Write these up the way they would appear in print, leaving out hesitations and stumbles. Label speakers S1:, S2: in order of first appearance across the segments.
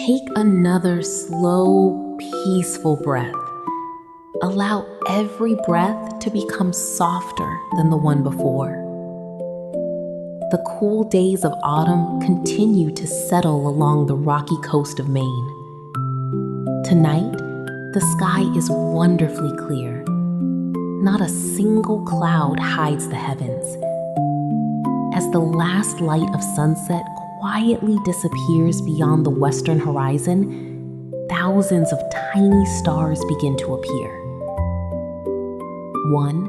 S1: Take another slow, peaceful breath. Allow every breath to become softer than the one before. The cool days of autumn continue to settle along the rocky coast of Maine. Tonight, the sky is wonderfully clear. Not a single cloud hides the heavens. As the last light of sunset quietly disappears beyond the western horizon, thousands of tiny stars begin to appear. One,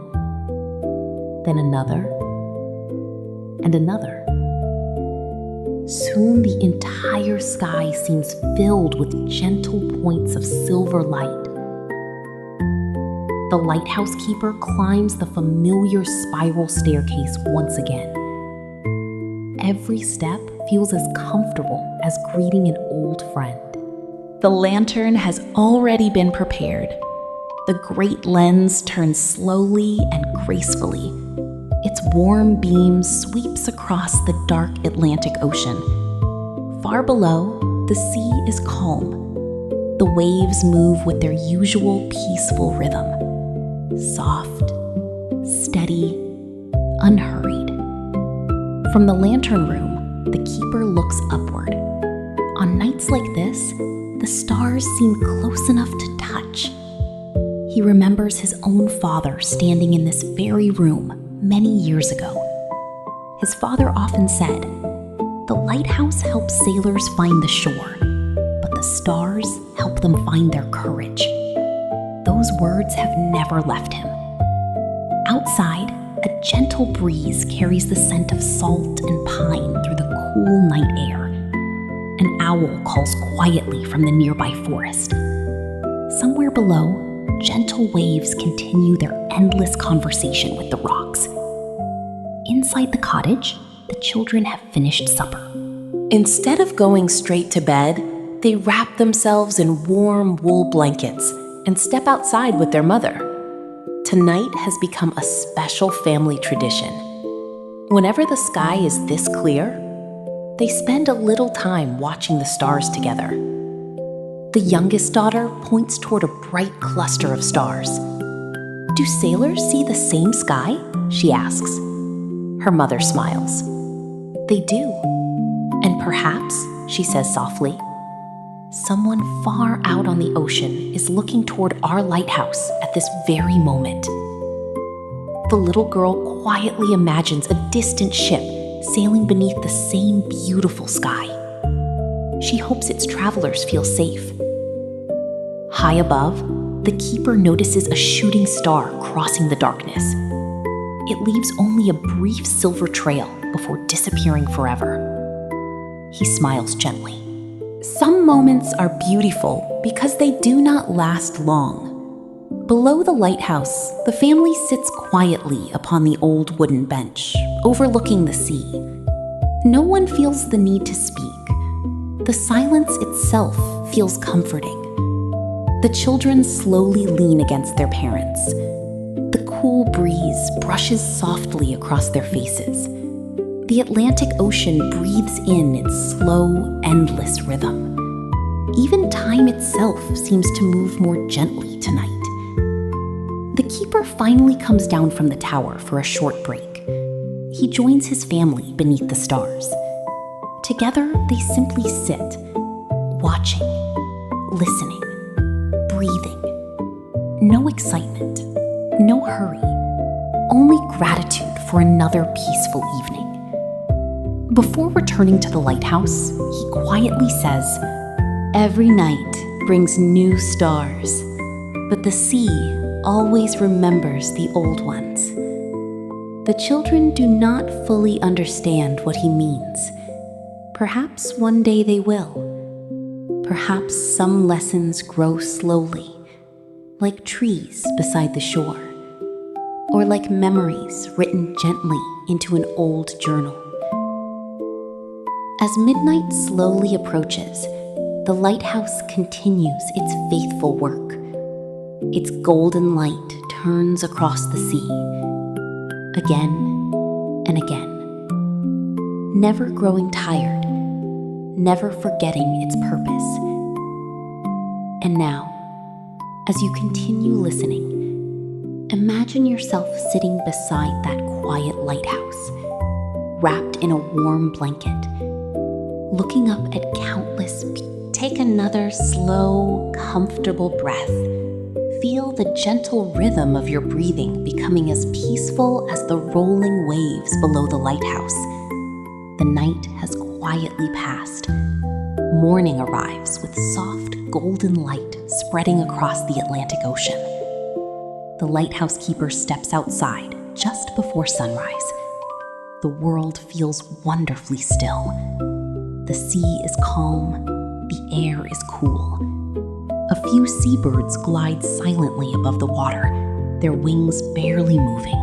S1: then another, and another. Soon the entire sky seems filled with gentle points of silver light. The lighthouse keeper climbs the familiar spiral staircase once again. Every step feels as comfortable as greeting an old friend.
S2: The lantern has already been prepared. The great lens turns slowly and gracefully. Its warm beam sweeps across the dark Atlantic Ocean. Far below, the sea is calm. The waves move with their usual peaceful rhythm. Soft, steady, unhurried. From the lantern room, the keeper looks upward. On nights like this, the stars seem close enough to touch. He remembers his own father standing in this very room many years ago. His father often said, "The lighthouse helps sailors find the shore, but the stars help them find their courage." Those words have never left him. Outside, a gentle breeze carries the scent of salt and pine through the cool night air. An owl calls quietly from the nearby forest. Somewhere below, gentle waves continue their endless conversation with the rocks. Inside the cottage, the children have finished supper.
S1: Instead of going straight to bed, they wrap themselves in warm wool blankets and step outside with their mother. Tonight has become a special family tradition. Whenever the sky is this clear, they spend a little time watching the stars together. The youngest daughter points toward a bright cluster of stars. "Do sailors see the same sky?" she asks. Her mother smiles. "They do. And perhaps," she says softly, "someone far out on the ocean is looking toward our lighthouse at this very moment." The little girl quietly imagines a distant ship sailing beneath the same beautiful sky. She hopes its travelers feel safe. High above, the keeper notices a shooting star crossing the darkness. It leaves only a brief silver trail before disappearing forever. He smiles gently. Some moments are beautiful because they do not last long. Below the lighthouse, the family sits quietly upon the old wooden bench, overlooking the sea. No one feels the need to speak. The silence itself feels comforting. The children slowly lean against their parents. The cool breeze brushes softly across their faces. The Atlantic Ocean breathes in its slow, endless rhythm. Even time itself seems to move more gently tonight. The keeper finally comes down from the tower for a short break. He joins his family beneath the stars. Together, they simply sit, watching, listening, breathing. No excitement, no hurry, only gratitude for another peaceful evening. Before returning to the lighthouse, he quietly says, "Every night brings new stars, but the sea always remembers the old ones." The children do not fully understand what he means. Perhaps one day they will. Perhaps some lessons grow slowly, like trees beside the shore, or like memories written gently into an old journal. As midnight slowly approaches, the lighthouse continues its faithful work. Its golden light turns across the sea, again and again, never growing tired, never forgetting its purpose.
S2: And now, as you continue listening, imagine yourself sitting beside that quiet lighthouse, wrapped in a warm blanket, looking up at countless people. Take another slow, comfortable breath. Feel the gentle rhythm of your breathing becoming as peaceful as the rolling waves below the lighthouse. The night has quietly passed. Morning arrives with soft, golden light spreading across the Atlantic Ocean. The lighthouse keeper steps outside just before sunrise. The world feels wonderfully still. The sea is calm. The air is cool. A few seabirds glide silently above the water, their wings barely moving.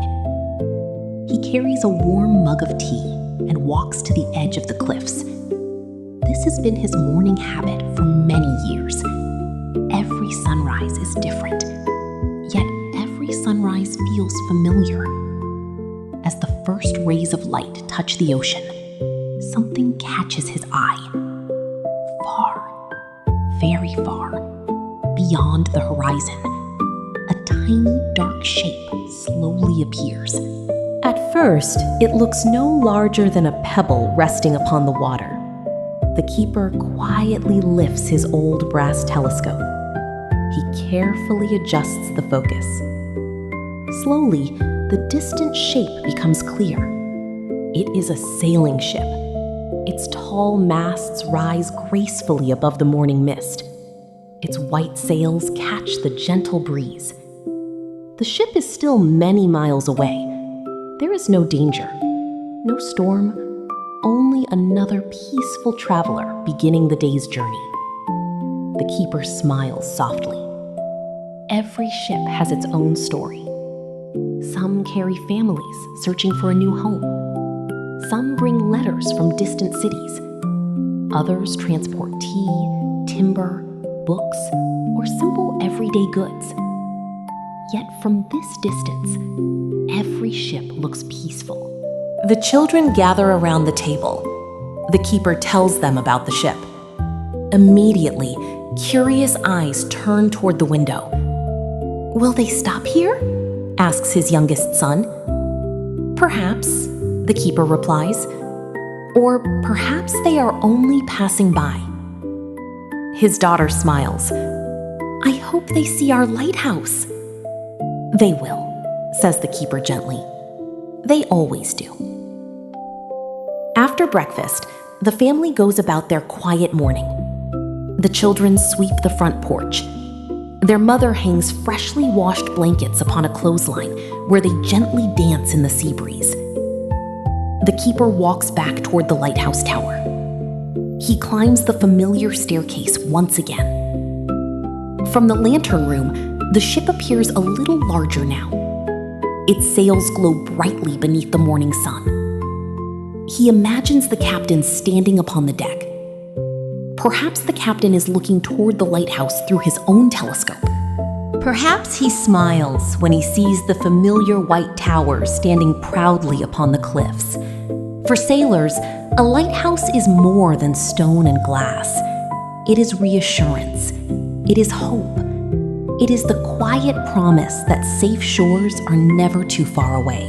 S2: He carries a warm mug of tea and walks to the edge of the cliffs. This has been his morning habit for many years. Every sunrise is different, yet every sunrise feels familiar. As the first rays of light touch the ocean, something catches his eye. Far, very far, beyond the horizon, a tiny dark shape slowly appears.
S1: At first, it looks no larger than a pebble resting upon the water. The keeper quietly lifts his old brass telescope. He carefully adjusts the focus. Slowly, the distant shape becomes clear. It is a sailing ship. Its tall masts rise gracefully above the morning mist. Its white sails catch the gentle breeze. The ship is still many miles away. There is no danger, no storm, only another peaceful traveler beginning the day's journey. The keeper smiles softly. Every ship has its own story. Some carry families searching for a new home. Some bring letters from distant cities. Others transport tea, timber, books, or simple everyday goods. Yet from this distance, every ship looks peaceful. The children gather around the table. The keeper tells them about the ship. Immediately, curious eyes turn toward the window. "Will they stop here?" asks his youngest son. "Perhaps," the keeper replies. "Or perhaps they are only passing by." His daughter smiles. "I hope they see our lighthouse." "They will," says the keeper gently. "They always do." After breakfast, the family goes about their quiet morning. The children sweep the front porch. Their mother hangs freshly washed blankets upon a clothesline where they gently dance in the sea breeze. The keeper walks back toward the lighthouse tower. He climbs the familiar staircase once again. From the lantern room, the ship appears a little larger now. Its sails glow brightly beneath the morning sun. He imagines the captain standing upon the deck. Perhaps the captain is looking toward the lighthouse through his own telescope. Perhaps he smiles when he sees the familiar white tower standing proudly upon the cliffs. For sailors, a lighthouse is more than stone and glass. It is reassurance. It is hope. It is the quiet promise that safe shores are never too far away.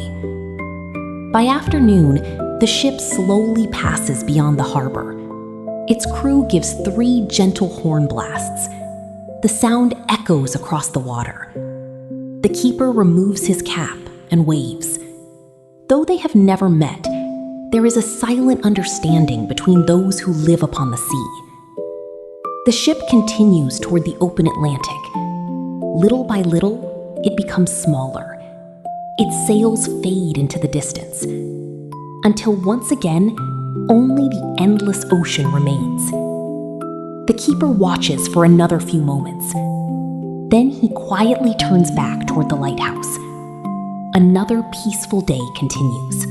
S1: By afternoon, the ship slowly passes beyond the harbor. Its crew gives 3 gentle horn blasts. The sound echoes across the water. The keeper removes his cap and waves. Though they have never met, there is a silent understanding between those who live upon the sea. The ship continues toward the open Atlantic. Little by little, it becomes smaller. Its sails fade into the distance, until once again, only the endless ocean remains. The keeper watches for another few moments. Then he quietly turns back toward the lighthouse. Another peaceful day continues.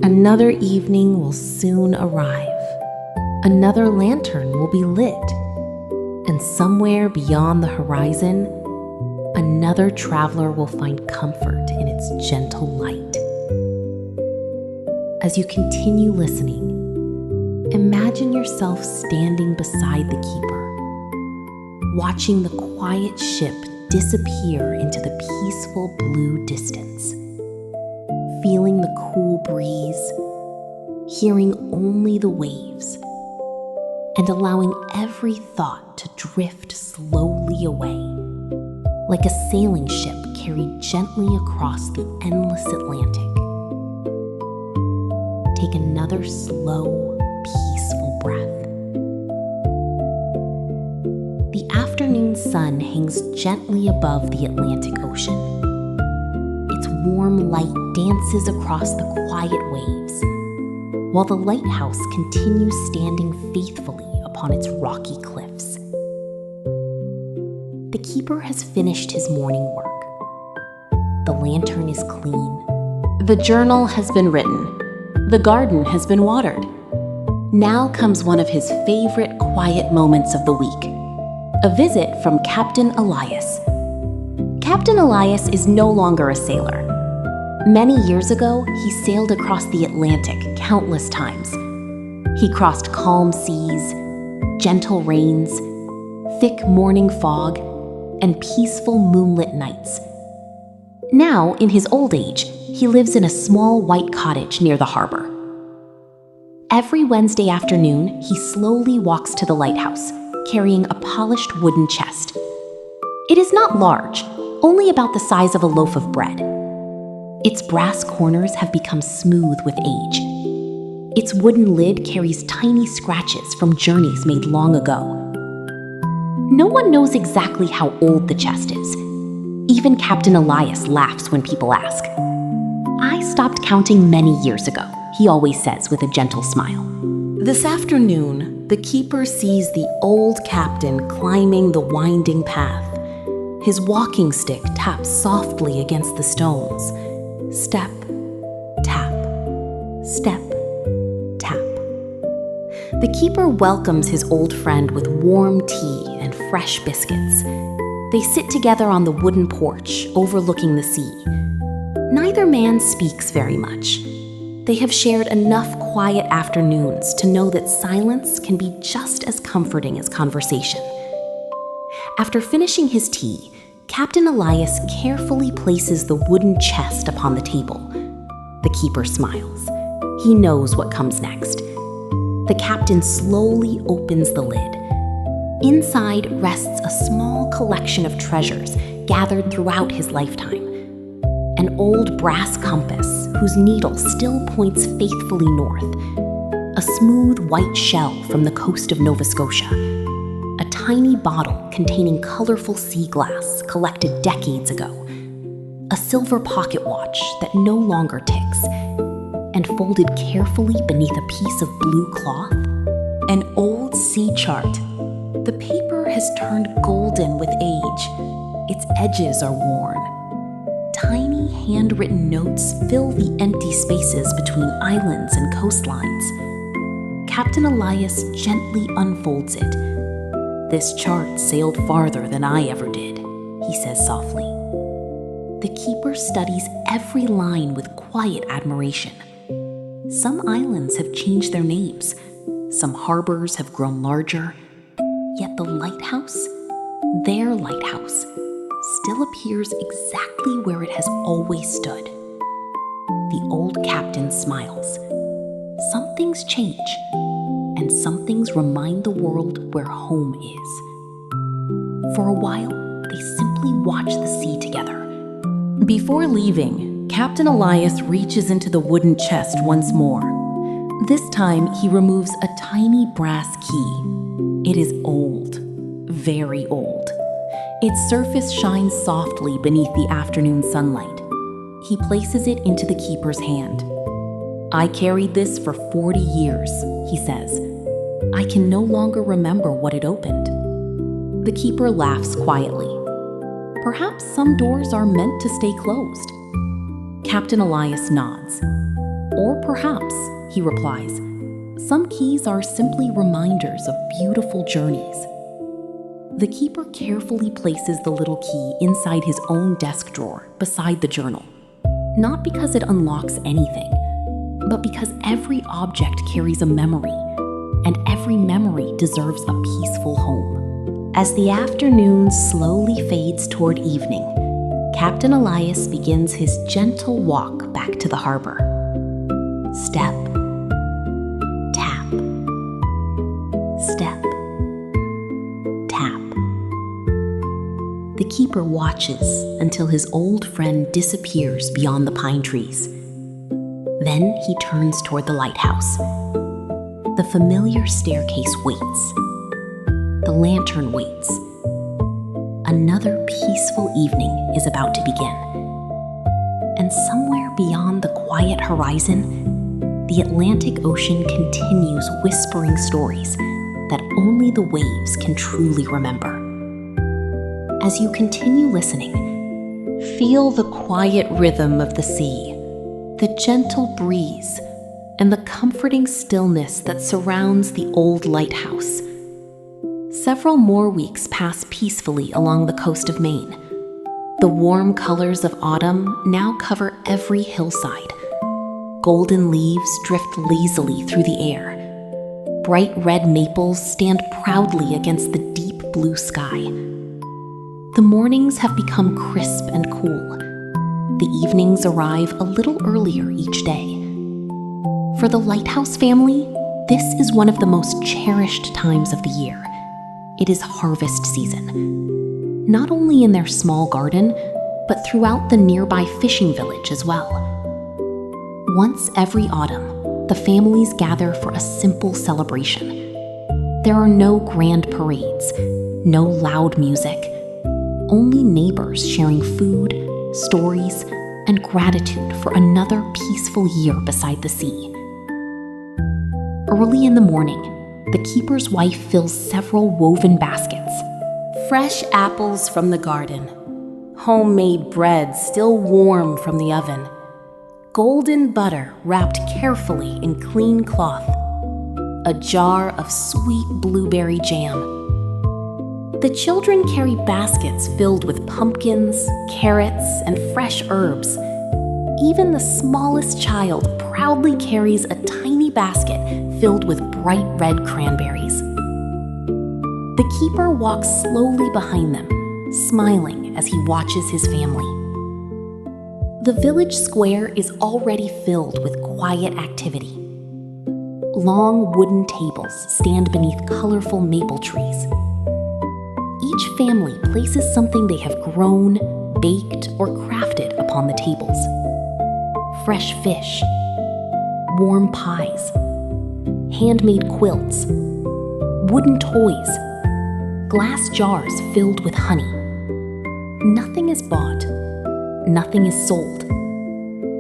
S1: Another evening will soon arrive. Another lantern will be lit. And somewhere beyond the horizon, another traveler will find comfort in its gentle light. As you continue listening, imagine yourself standing beside the keeper, watching the quiet ship disappear into the peaceful blue distance, feeling the cool breeze, hearing only the waves, and allowing every thought to drift slowly away, like a sailing ship carried gently across the endless Atlantic. Take another slow, peaceful breath. The afternoon sun hangs gently above the Atlantic Ocean. Its warm light dances across the quiet waves, while the lighthouse continues standing faithfully upon its rocky cliffs. The keeper has finished his morning work. The lantern is clean. The journal has been written. The garden has been watered. Now comes one of his favorite quiet moments of the week. A visit from Captain Elias. Captain Elias is no longer a sailor. Many years ago, he sailed across the Atlantic countless times. He crossed calm seas, gentle rains, thick morning fog, and peaceful moonlit nights. Now, in his old age, he lives in a small white cottage near the harbor. Every Wednesday afternoon, he slowly walks to the lighthouse, carrying a polished wooden chest. It is not large, only about the size of a loaf of bread. Its brass corners have become smooth with age. Its wooden lid carries tiny scratches from journeys made long ago. No one knows exactly how old the chest is. Even Captain Elias laughs when people ask. "I stopped counting many years ago," he always says with a gentle smile. This afternoon, the keeper sees the old captain climbing the winding path. His walking stick taps softly against the stones. Step, tap, step, tap. The keeper welcomes his old friend with warm tea and fresh biscuits. They sit together on the wooden porch overlooking the sea. Neither man speaks very much. They have shared enough quiet afternoons to know that silence can be just as comforting as conversation. After finishing his tea, Captain Elias carefully places the wooden chest upon the table. The keeper smiles. He knows what comes next. The captain slowly opens the lid. Inside rests a small collection of treasures gathered throughout his lifetime. An old brass compass whose needle still points faithfully north. A smooth white shell from the coast of Nova Scotia. A tiny bottle containing colorful sea glass collected decades ago. A silver pocket watch that no longer ticks. And folded carefully beneath a piece of blue cloth, an old sea chart. The paper has turned golden with age. Its edges are worn. Tiny handwritten notes fill the empty spaces between islands and coastlines. Captain Elias gently unfolds it. "This chart sailed farther than I ever did," he says softly. The keeper studies every line with quiet admiration. Some islands have changed their names. Some harbors have grown larger. Yet the lighthouse, their lighthouse, still appears exactly where it has always stood. The old captain smiles. Some things change, and some things remind the world where home is. For a while, they simply watch the sea together. Before leaving, Captain Elias reaches into the wooden chest once more. This time, he removes a tiny brass key. It is old, very old. Its surface shines softly beneath the afternoon sunlight. He places it into the keeper's hand. "I carried this for 40 years, he says. "I can no longer remember what it opened." The keeper laughs quietly. "Perhaps some doors are meant to stay closed." Captain Elias nods. "Or perhaps," he replies, "some keys are simply reminders of beautiful journeys." The keeper carefully places the little key inside his own desk drawer beside the journal. Not because it unlocks anything, but because every object carries a memory, and every memory deserves a peaceful home. As the afternoon slowly fades toward evening, Captain Elias begins his gentle walk back to the harbor. Step, tap, step, tap. The keeper watches until his old friend disappears beyond the pine trees. Then he turns toward the lighthouse. The familiar staircase waits. The lantern waits. Another peaceful evening is about to begin. And somewhere beyond the quiet horizon, the Atlantic Ocean continues whispering stories that only the waves can truly remember. As you continue listening, feel the quiet rhythm of the sea, the gentle breeze, and the comforting stillness that surrounds the old lighthouse. Several more weeks pass peacefully along the coast of Maine. The warm colors of autumn now cover every hillside. Golden leaves drift lazily through the air. Bright red maples stand proudly against the deep blue sky. The mornings have become crisp and cool. The evenings arrive a little earlier each day. For the Lighthouse family, this is one of the most cherished times of the year. It is harvest season, not only in their small garden, but throughout the nearby fishing village as well. Once every autumn, the families gather for a simple celebration. There are no grand parades, no loud music, only neighbors sharing food, stories, and gratitude for another peaceful year beside the sea. Early in the morning, the keeper's wife fills several woven baskets. Fresh apples from the garden, homemade bread still warm from the oven, golden butter wrapped carefully in clean cloth, a jar of sweet blueberry jam. The children carry baskets filled with pumpkins, carrots, and fresh herbs. Even the smallest child proudly carries a tiny basket filled with bright red cranberries. The keeper walks slowly behind them, smiling as he watches his family. The village square is already filled with quiet activity. Long wooden tables stand beneath colorful maple trees. Each family places something they have grown, baked, or crafted upon the tables. Fresh fish, warm pies, handmade quilts, wooden toys, glass jars filled with honey. Nothing is bought, nothing is sold.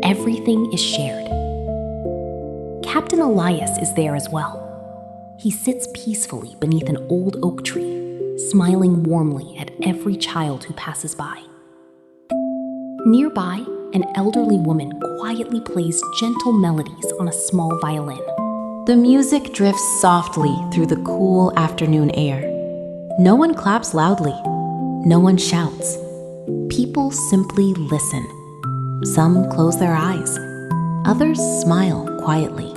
S1: Everything is shared. Captain Elias is there as well. He sits peacefully beneath an old oak tree, smiling warmly at every child who passes by. Nearby, an elderly woman quietly plays gentle melodies on a small violin. The music drifts softly through the cool afternoon air. No one claps loudly. No one shouts. People simply listen. Some close their eyes. Others smile quietly.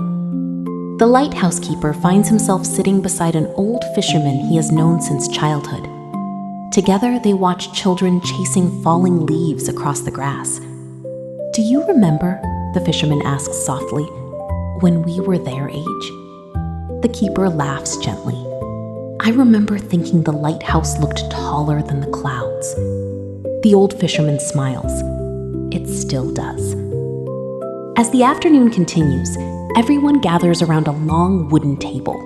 S1: The lighthouse keeper finds himself sitting beside an old fisherman he has known since childhood. Together, they watch children chasing falling leaves across the grass. "Do you remember," the fisherman asks softly, "when we were their age?" The keeper laughs gently. "I remember thinking the lighthouse looked taller than the clouds." The old fisherman smiles. It still does. As the afternoon continues, everyone gathers around a long wooden table.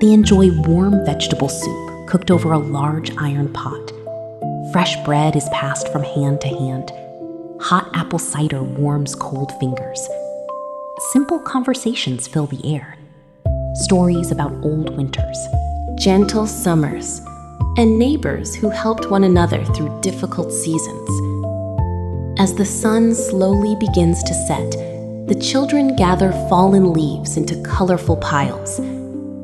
S1: They enjoy warm vegetable soup cooked over a large iron pot. Fresh bread is passed from hand to hand. Hot apple cider warms cold fingers. Simple conversations fill the air. Stories about old winters, gentle summers, and neighbors who helped one another through difficult seasons. As the sun slowly begins to set, the children gather fallen leaves into colorful piles.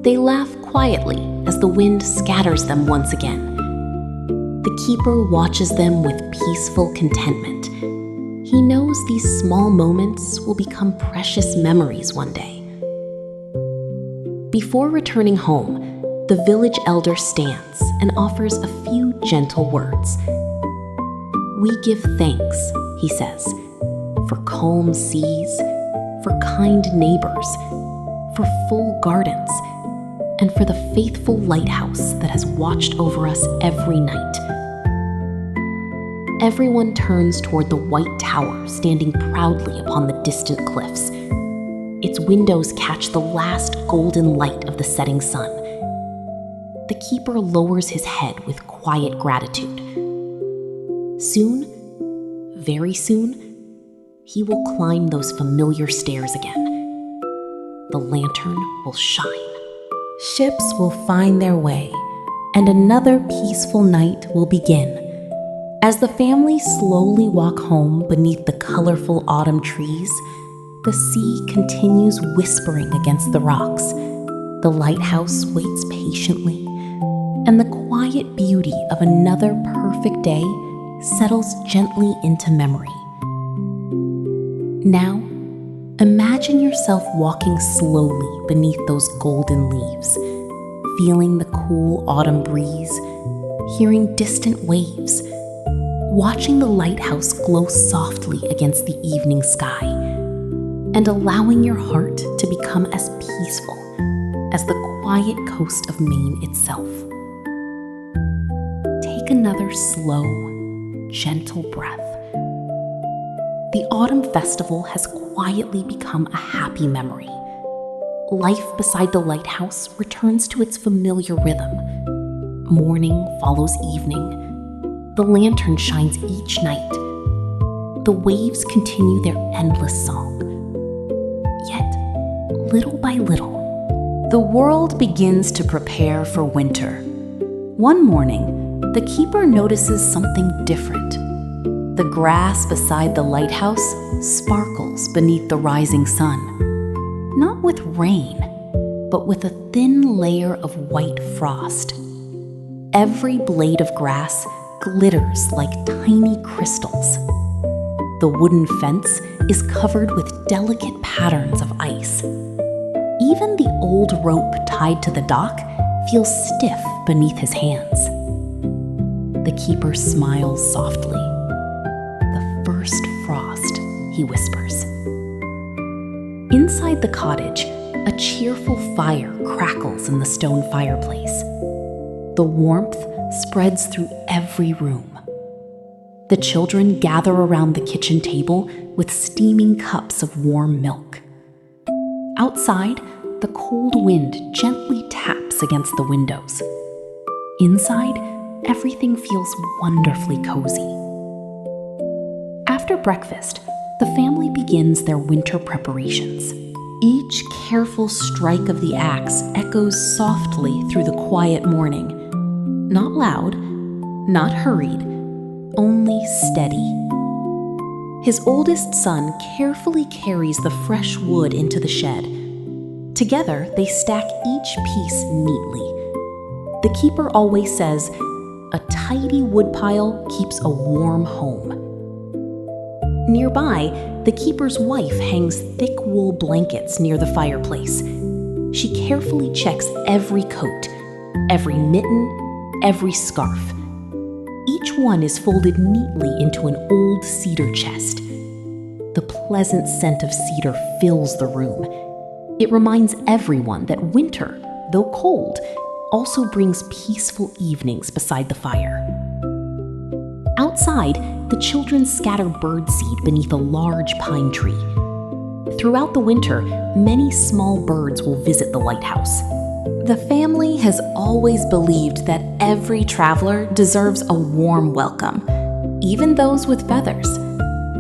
S1: They laugh quietly as the wind scatters them once again. The keeper watches them with peaceful contentment. He knows these small moments will become precious memories one day. Before returning home, The village elder stands and offers a few gentle words. "We give thanks," he says, "for calm seas, for kind neighbors, for full gardens, and for the faithful lighthouse that has watched over us every night." Everyone turns toward the white tower standing proudly upon the distant cliffs. Its windows catch the last golden light of the setting sun. The keeper lowers his head with quiet gratitude. Soon, very soon, he will climb those familiar stairs again. The lantern will shine. Ships will find their way, and another peaceful night will begin. As the family slowly walk home beneath the colorful autumn trees, the sea continues whispering against the rocks. The lighthouse waits patiently, and the quiet beauty of another perfect day settles gently into memory. Now, imagine yourself walking slowly beneath those golden leaves, feeling the cool autumn breeze, hearing distant waves, watching the lighthouse glow softly against the evening sky, and allowing your heart to become as peaceful as the quiet coast of Maine itself. Take another slow, gentle breath. The Autumn Festival has quietly become a happy memory. Life beside the lighthouse returns to its familiar rhythm. Morning follows evening. The lantern shines each night. The waves continue their endless song. Yet, little by little, the world begins to prepare for winter. One morning, the keeper notices something different. The grass beside the lighthouse sparkles beneath the rising sun, not with rain, but with a thin layer of white frost. Every blade of grass glitters like tiny crystals. The wooden fence is covered with delicate patterns of ice. Even the old rope tied to the dock feels stiff beneath his hands. The keeper smiles softly. "The first frost," he whispers. Inside the cottage, a cheerful fire crackles in the stone fireplace. The warmth spreads through every room. The children gather around the kitchen table with steaming cups of warm milk. Outside, the cold wind gently taps against the windows. Inside, everything feels wonderfully cozy. After breakfast, the family begins their winter preparations. Each careful strike of the axe echoes softly through the quiet morning. Not loud, not hurried, only steady. His oldest son carefully carries the fresh wood into the shed. Together, they stack each piece neatly. The keeper always says, "A tidy woodpile keeps a warm home." Nearby, the keeper's wife hangs thick wool blankets near the fireplace. She carefully checks every coat, every mitten, every scarf. Each one is folded neatly into an old cedar chest. The pleasant scent of cedar fills the room. It reminds everyone that winter, though cold, also brings peaceful evenings beside the fire. Outside, the children scatter birdseed beneath a large pine tree. Throughout the winter, many small birds will visit the lighthouse. The family has always believed that every traveler deserves a warm welcome, even those with feathers.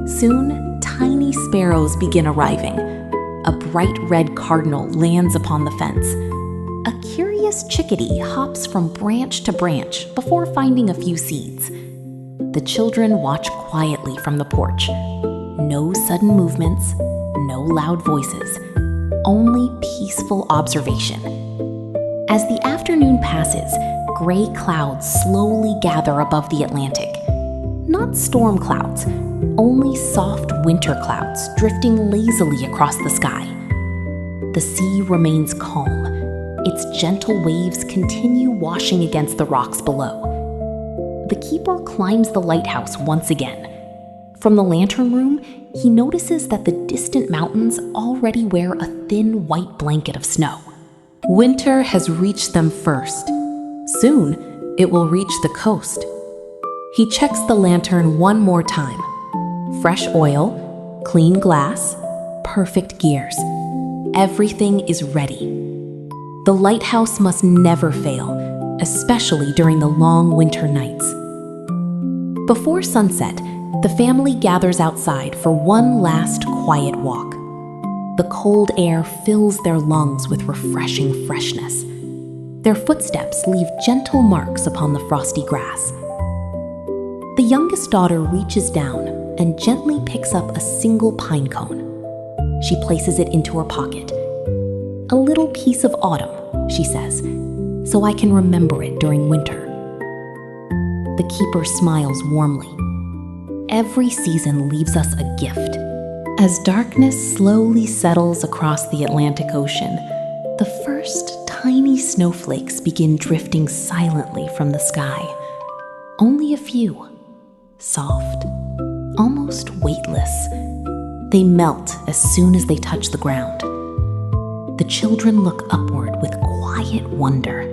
S1: Soon, tiny sparrows begin arriving. A bright red cardinal lands upon the fence. A curious chickadee hops from branch to branch before finding a few seeds. The children watch quietly from the porch. No sudden movements, no loud voices, only peaceful observation. As the afternoon passes, gray clouds slowly gather above the Atlantic. Not storm clouds, only soft winter clouds drifting lazily across the sky. The sea remains calm, its
S2: its gentle waves continue washing against the rocks below. The keeper climbs the lighthouse once again. From the lantern room, he notices that the distant mountains already wear a thin white blanket of snow.
S1: Winter has reached them first. Soon, it will reach the coast. He checks the lantern one more time. Fresh oil, clean glass, perfect gears. Everything is ready. The lighthouse must never fail, especially during the long winter nights. Before sunset, the family gathers outside for one last quiet walk. The cold air fills their lungs with refreshing freshness. Their footsteps leave gentle marks upon the frosty grass. The youngest daughter reaches down and gently picks up a single pine cone. She places it into her pocket. "A little piece of autumn," she says, "so I can remember it during winter." The keeper smiles warmly. Every season leaves us a gift. As darkness slowly settles across the Atlantic Ocean, the first tiny snowflakes begin drifting silently from the sky. Only a few, soft, almost weightless. They melt as soon as they touch the ground. The children look upward with quiet wonder.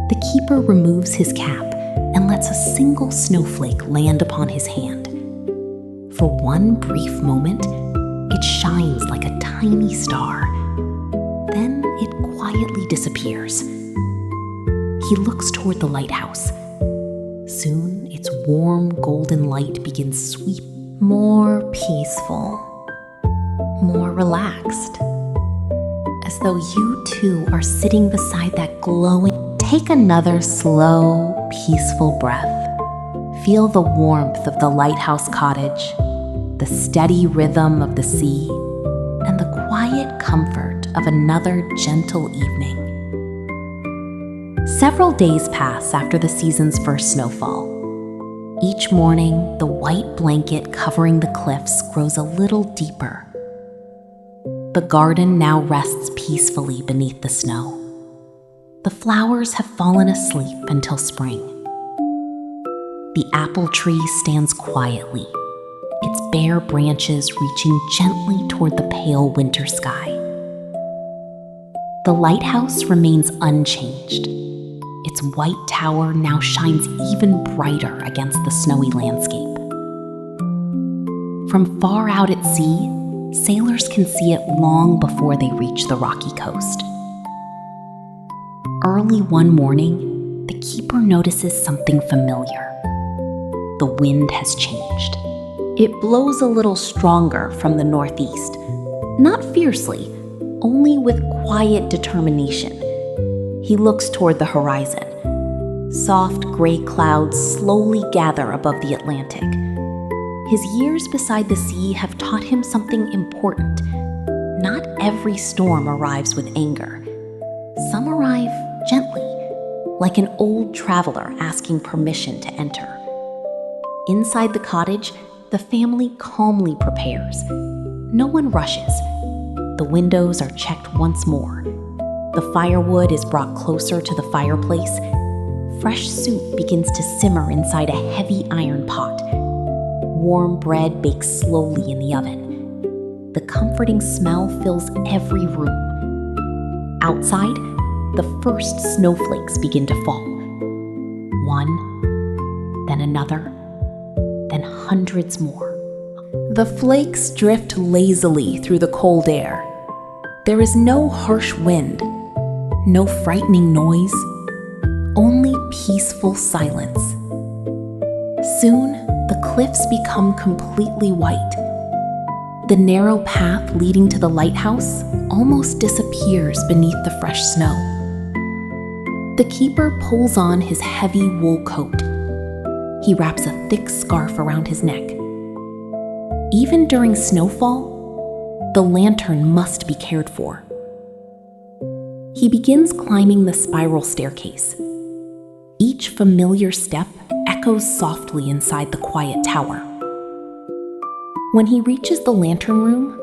S1: The keeper removes his cap and lets a single snowflake land upon his hand. For one brief moment, it shines like a tiny star. Then it quietly disappears. He looks toward the lighthouse. Soon, its warm golden light begins sweeping. More peaceful, more relaxed. As though you too are sitting beside that glowing. Take another slow, peaceful breath. Feel the warmth of the lighthouse cottage, the steady rhythm of the sea, and the quiet comfort of another gentle evening. Several days pass after the season's first snowfall. Each morning, the white blanket covering the cliffs grows a little deeper. The garden now rests peacefully beneath the snow. The flowers have fallen asleep until spring. The apple tree stands quietly, its bare branches reaching gently toward the pale winter sky. The lighthouse remains unchanged. Its white tower now shines even brighter against the snowy landscape. From far out at sea, sailors can see it long before they reach the rocky coast. Early one morning, the keeper notices something familiar. The wind has changed. It blows a little stronger from the northeast, not fiercely, only with quiet determination. He looks toward the horizon. Soft gray clouds slowly gather above the Atlantic. His years beside the sea have taught him something important. Not every storm arrives with anger. Some arrive gently, like an old traveler asking permission to enter. Inside the cottage, the family calmly prepares. No one rushes. The windows are checked once more. The firewood is brought closer to the fireplace. Fresh soup begins to simmer inside a heavy iron pot. Warm bread bakes slowly in the oven. The comforting smell fills every room. Outside, the first snowflakes begin to fall. One, then another, then hundreds more. The flakes drift lazily through the cold air. There is no harsh wind, no frightening noise, only peaceful silence. Soon, the cliffs become completely white. The narrow path leading to the lighthouse almost disappears beneath the fresh snow. The keeper pulls on his heavy wool coat. He wraps a thick scarf around his neck. Even during snowfall, the lantern must be cared for. He begins climbing the spiral staircase. Each familiar step echoes softly inside the quiet tower. When he reaches the lantern room,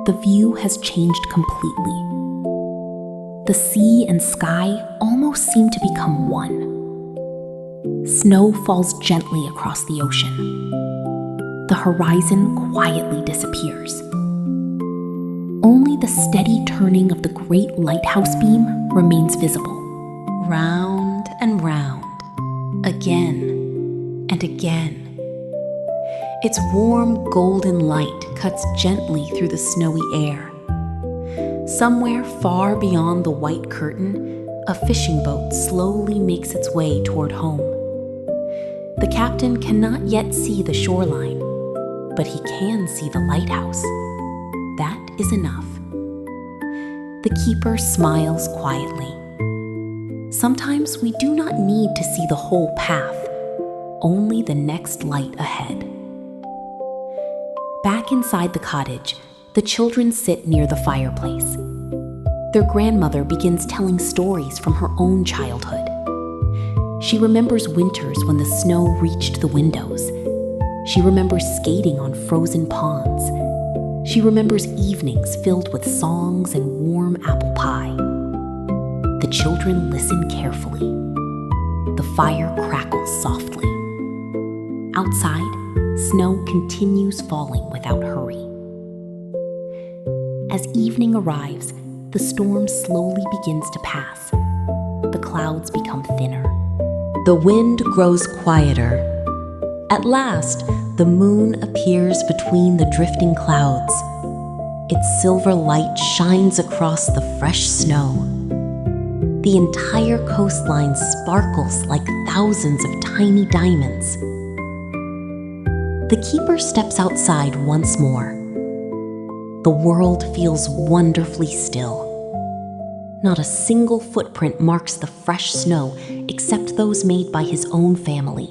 S1: the view has changed completely.
S2: The sea and sky almost seem to become one. Snow falls gently across the ocean. The horizon quietly disappears. Only the steady turning of the great lighthouse beam remains visible. Round and round, again and again. Its warm golden light cuts gently through the snowy air. Somewhere far beyond the white curtain, a fishing boat slowly makes its way toward home. The captain cannot yet see the shoreline, but he can see the lighthouse. That is enough. The keeper smiles quietly. Sometimes we do not need to see the whole path, only the next light ahead. Back inside the cottage, the children sit near the fireplace. Their grandmother begins telling stories from her own childhood. She remembers winters when the snow reached the windows. She remembers skating on frozen ponds. She remembers evenings filled with songs and warm apple pie. The children listen carefully. The fire crackles softly. Outside, snow continues falling without hurry. As evening arrives, the storm slowly begins to pass. The clouds become thinner. The wind grows quieter. At last, the moon appears between the drifting clouds. Its silver light shines across the fresh snow. The entire coastline sparkles like thousands of tiny diamonds. The keeper steps outside once more. The world feels wonderfully still. Not a single footprint marks the fresh snow except those made by his own family.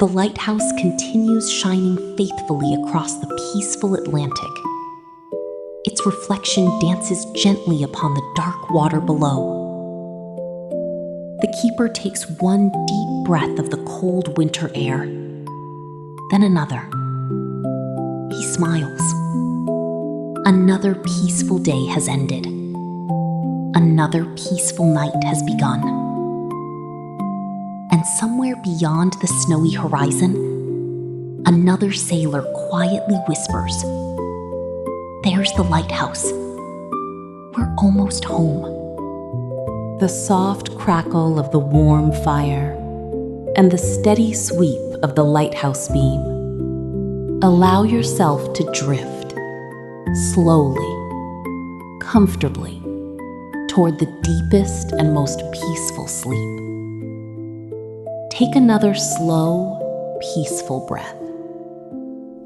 S2: The lighthouse continues shining faithfully across the peaceful Atlantic. Its reflection dances gently upon the dark water below. The keeper takes one deep breath of the cold winter air, then another. He smiles. Another peaceful day has ended. Another peaceful night has begun. And somewhere beyond the snowy horizon, another sailor quietly whispers, "There's the lighthouse. We're almost home."
S1: The soft crackle of the warm fire and the steady sweep of the lighthouse beam. Allow yourself to drift, slowly, comfortably, toward the deepest and most peaceful sleep. Take another slow, peaceful breath.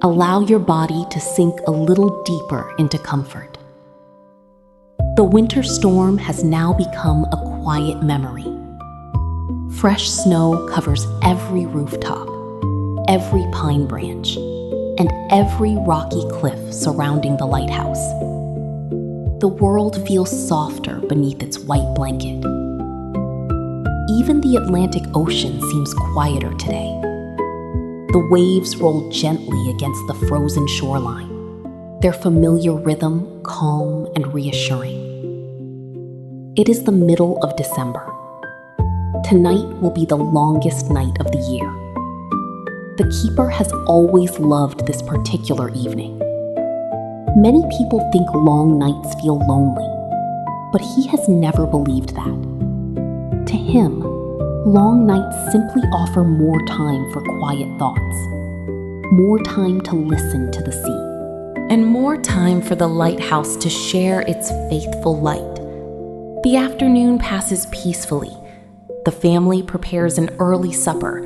S1: Allow your body to sink a little deeper into comfort. The winter storm has now become a quiet memory. Fresh snow covers every rooftop, every pine branch, and every rocky cliff surrounding the lighthouse. The world feels softer beneath its white blanket. Even the Atlantic Ocean seems quieter today. The waves roll gently against the frozen shoreline, their familiar rhythm calm and reassuring. It is the middle of December. Tonight will be the longest night of the year. The keeper has always loved this particular evening. Many people think long nights feel lonely, but he has never believed that. To him, long nights simply offer more time for quiet thoughts, more time to listen to the sea, and more time for the lighthouse to share its faithful light. The afternoon passes peacefully. The family prepares an early supper.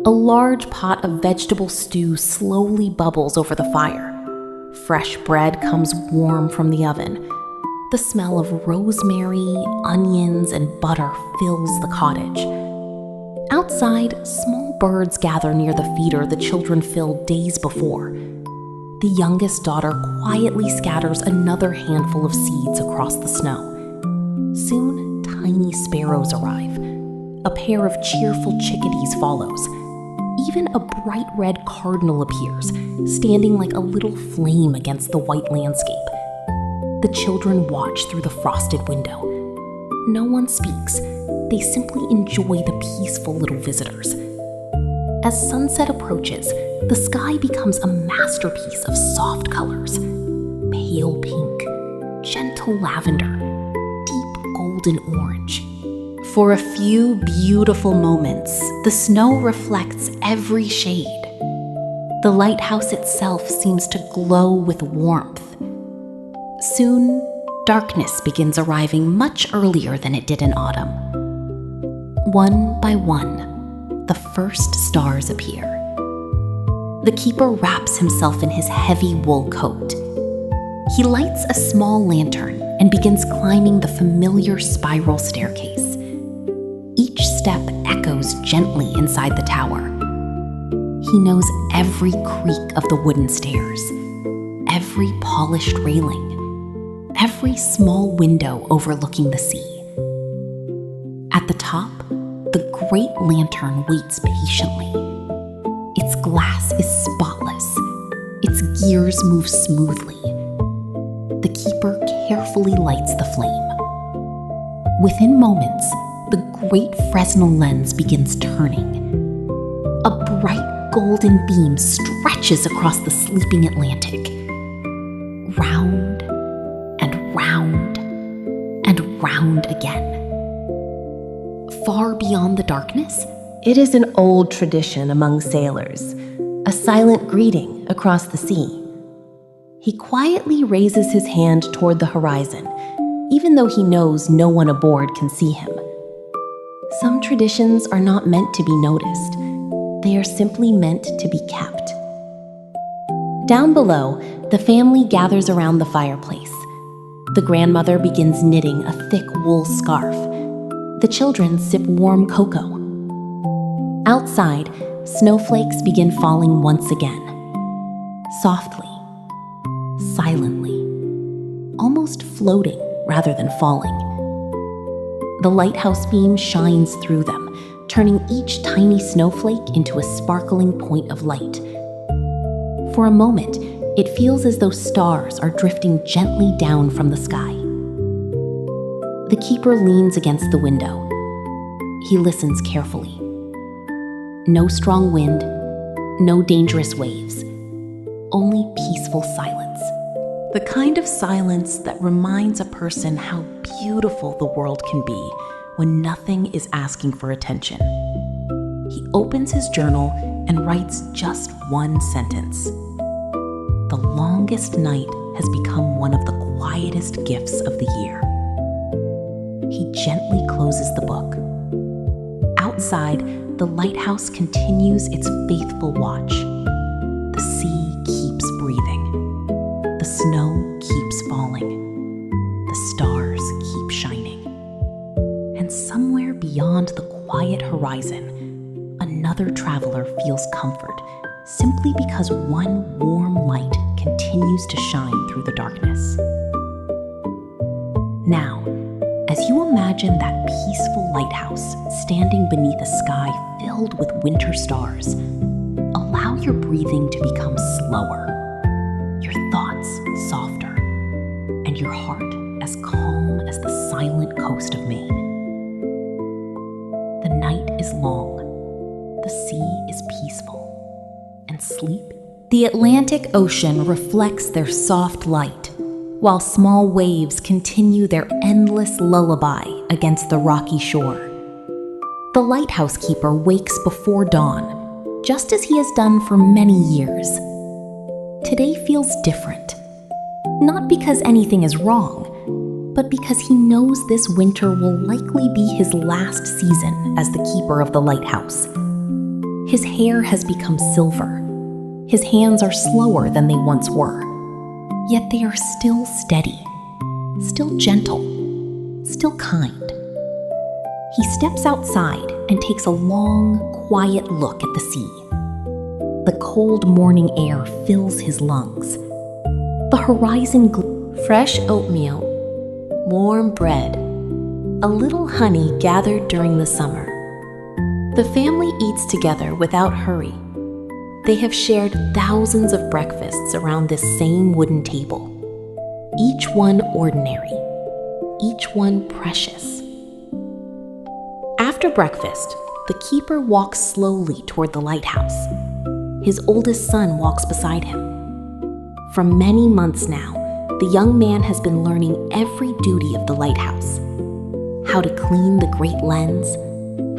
S1: A large pot of vegetable stew slowly bubbles over the fire. Fresh bread comes warm from the oven. The smell of rosemary, onions, and butter fills the cottage. Outside, small birds gather near the feeder the children filled days before. The youngest daughter quietly scatters another handful of seeds across the snow. Soon, tiny sparrows arrive. A pair of cheerful chickadees follows. Even a bright red cardinal appears, standing like a little flame against the white landscape.
S2: The children watch through the frosted window. No one speaks. They simply enjoy the peaceful little visitors. As sunset approaches, the sky becomes a masterpiece of soft colors. Pale pink, gentle lavender, deep golden orange. For a few beautiful moments, the snow reflects every shade. The lighthouse itself seems to glow with warmth. Soon, darkness begins arriving much earlier than it did in autumn. One by one, the first stars appear. The keeper wraps himself in his heavy wool coat. He lights a small lantern and begins climbing the familiar spiral staircase. Each step echoes gently inside the tower. He knows every creak of the wooden stairs, every polished railing, every small window overlooking the sea. At the top, the great lantern waits patiently. Its glass is spotless. Its gears move smoothly. The keeper carefully lights the flame. Within moments, the great Fresnel lens begins turning. A bright golden beam stretches across the sleeping Atlantic. Round and round and round again. Far beyond the darkness,
S1: It is an old tradition among sailors, a silent greeting across the sea. He quietly raises his hand toward the horizon, even though he knows no one aboard can see him. Some traditions are not meant to be noticed. They are simply meant to be kept. Down below, the family gathers around the fireplace. The grandmother begins knitting a thick wool scarf. The children sip warm cocoa. Outside, snowflakes begin falling once again. Softly, silently, almost floating rather than falling. The lighthouse beam shines through them, turning each tiny snowflake into a sparkling point of light. For a moment, it feels as though stars are drifting gently down from the sky. The keeper leans against the window. He listens carefully. No strong wind, no dangerous waves, only peaceful silence. The kind of silence that reminds a person how beautiful the world can be when nothing is asking for attention. He opens his journal and writes just one sentence. The longest night has become one of the quietest gifts of the year. He gently closes the book. Outside, the lighthouse continues its faithful watch. The sea keeps breathing. The snow keeps falling. The stars keep shining. And somewhere beyond the quiet horizon, another traveler feels comfort simply because one warm light continues to shine through the darkness. Now, as you imagine that peaceful lighthouse standing beneath a sky filled with winter stars, allow your breathing to become slower, your thoughts softer, and your heart as calm as the silent coast of Maine. The night is long, the sea is peaceful, and sleep. The Atlantic Ocean reflects their soft light, while small waves continue their endless lullaby against the rocky shore. The lighthouse keeper wakes before dawn, just as he has done for many years. Today feels different, not because anything is wrong, but because he knows this winter will likely be his last season as the keeper of the lighthouse. His hair has become silver. His hands are slower than they once were. Yet they are still steady, still gentle, still kind. He steps outside and takes a long, quiet look at the sea. The cold morning air fills his lungs. The horizon fresh oatmeal, warm bread, a little honey gathered during the summer. The family eats together without hurry. They have shared thousands of breakfasts around this same wooden table.
S2: each one ordinary, each one precious. After breakfast, the keeper walks slowly toward the lighthouse. His oldest son walks beside him. For many months now, the young man has been learning every duty of the lighthouse: how to clean the great lens,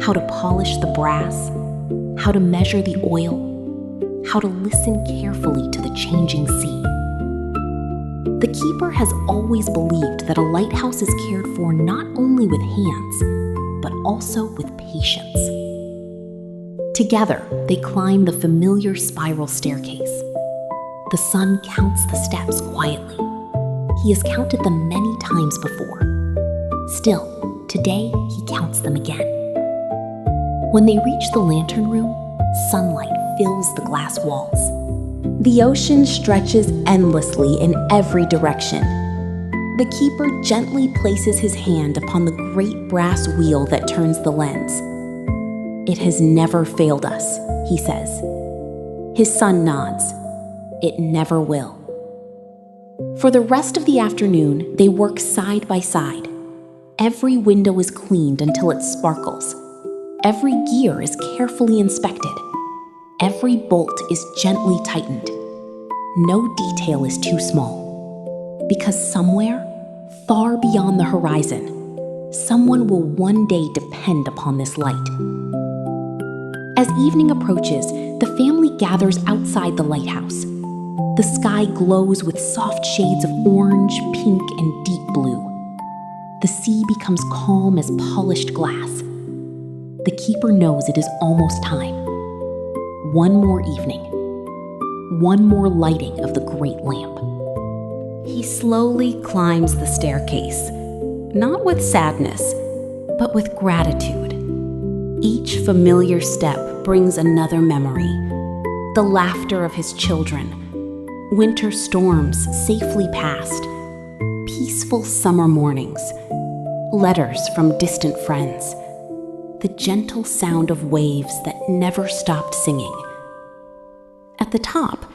S2: how to polish the brass, how to measure the oil, how to listen carefully to the changing sea. The keeper has always believed that a lighthouse is cared for not only with hands, but also with patience. Together, they climb the familiar spiral staircase. The son counts the steps quietly. He has counted them many times before. Still, today he counts them again. When they reach the lantern room, sunlight fills the glass walls. The ocean stretches endlessly in every direction. The keeper gently places his hand upon the great brass wheel that turns the lens. "It has never failed us," he says. His son nods. "It never will." For the rest of the afternoon, they work side by side. Every window is cleaned until it sparkles. Every gear is carefully inspected. Every bolt is gently tightened. No detail is too small. Because somewhere, far beyond the horizon, someone will one day depend upon this light. As evening approaches, the family gathers outside the lighthouse. The sky glows with soft shades of orange, pink, and deep blue. The sea becomes calm as polished glass. The keeper knows it is almost time. One more evening. One more lighting of the great lamp. He slowly climbs the staircase, not with sadness, but with gratitude. Each familiar step brings another memory. The laughter of his children, winter storms safely passed, peaceful summer mornings, letters from distant friends, the gentle sound of waves that never stopped singing. At the top,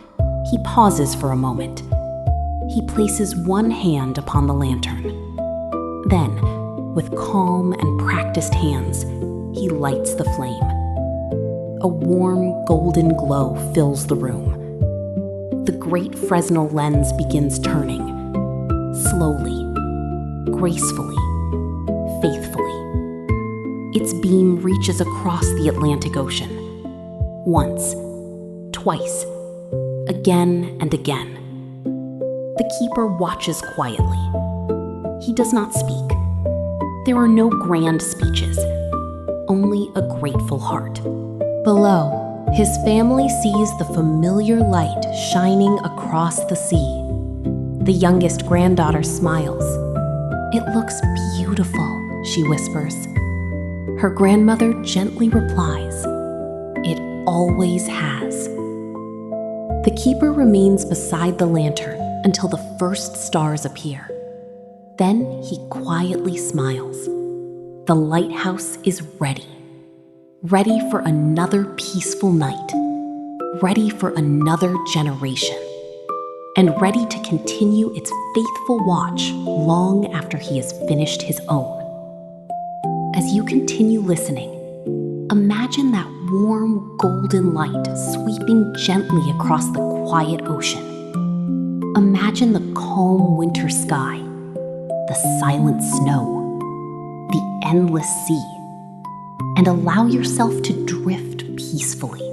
S2: he pauses for a moment. He places one hand upon the lantern. Then, with calm and practiced hands, he lights the flame. A warm, golden glow fills the room. The great Fresnel lens begins turning, slowly, gracefully, faithfully. Its beam reaches across the Atlantic Ocean. Once, twice, again and again. The keeper watches quietly. He does not speak. There are no grand speeches, only a grateful heart. Below, his family sees the familiar light shining across the sea. The youngest granddaughter smiles. "It looks beautiful," she whispers. Her grandmother gently replies, "It always has." The keeper remains beside the lantern until the first stars appear. Then he quietly smiles. The lighthouse is ready. Ready for another peaceful night. Ready for another generation. And ready to continue its faithful watch long after he has finished his own. As you continue listening, imagine that warm golden light sweeping gently across the quiet ocean. Imagine the calm winter sky, the silent snow, the endless sea, and allow yourself to drift peacefully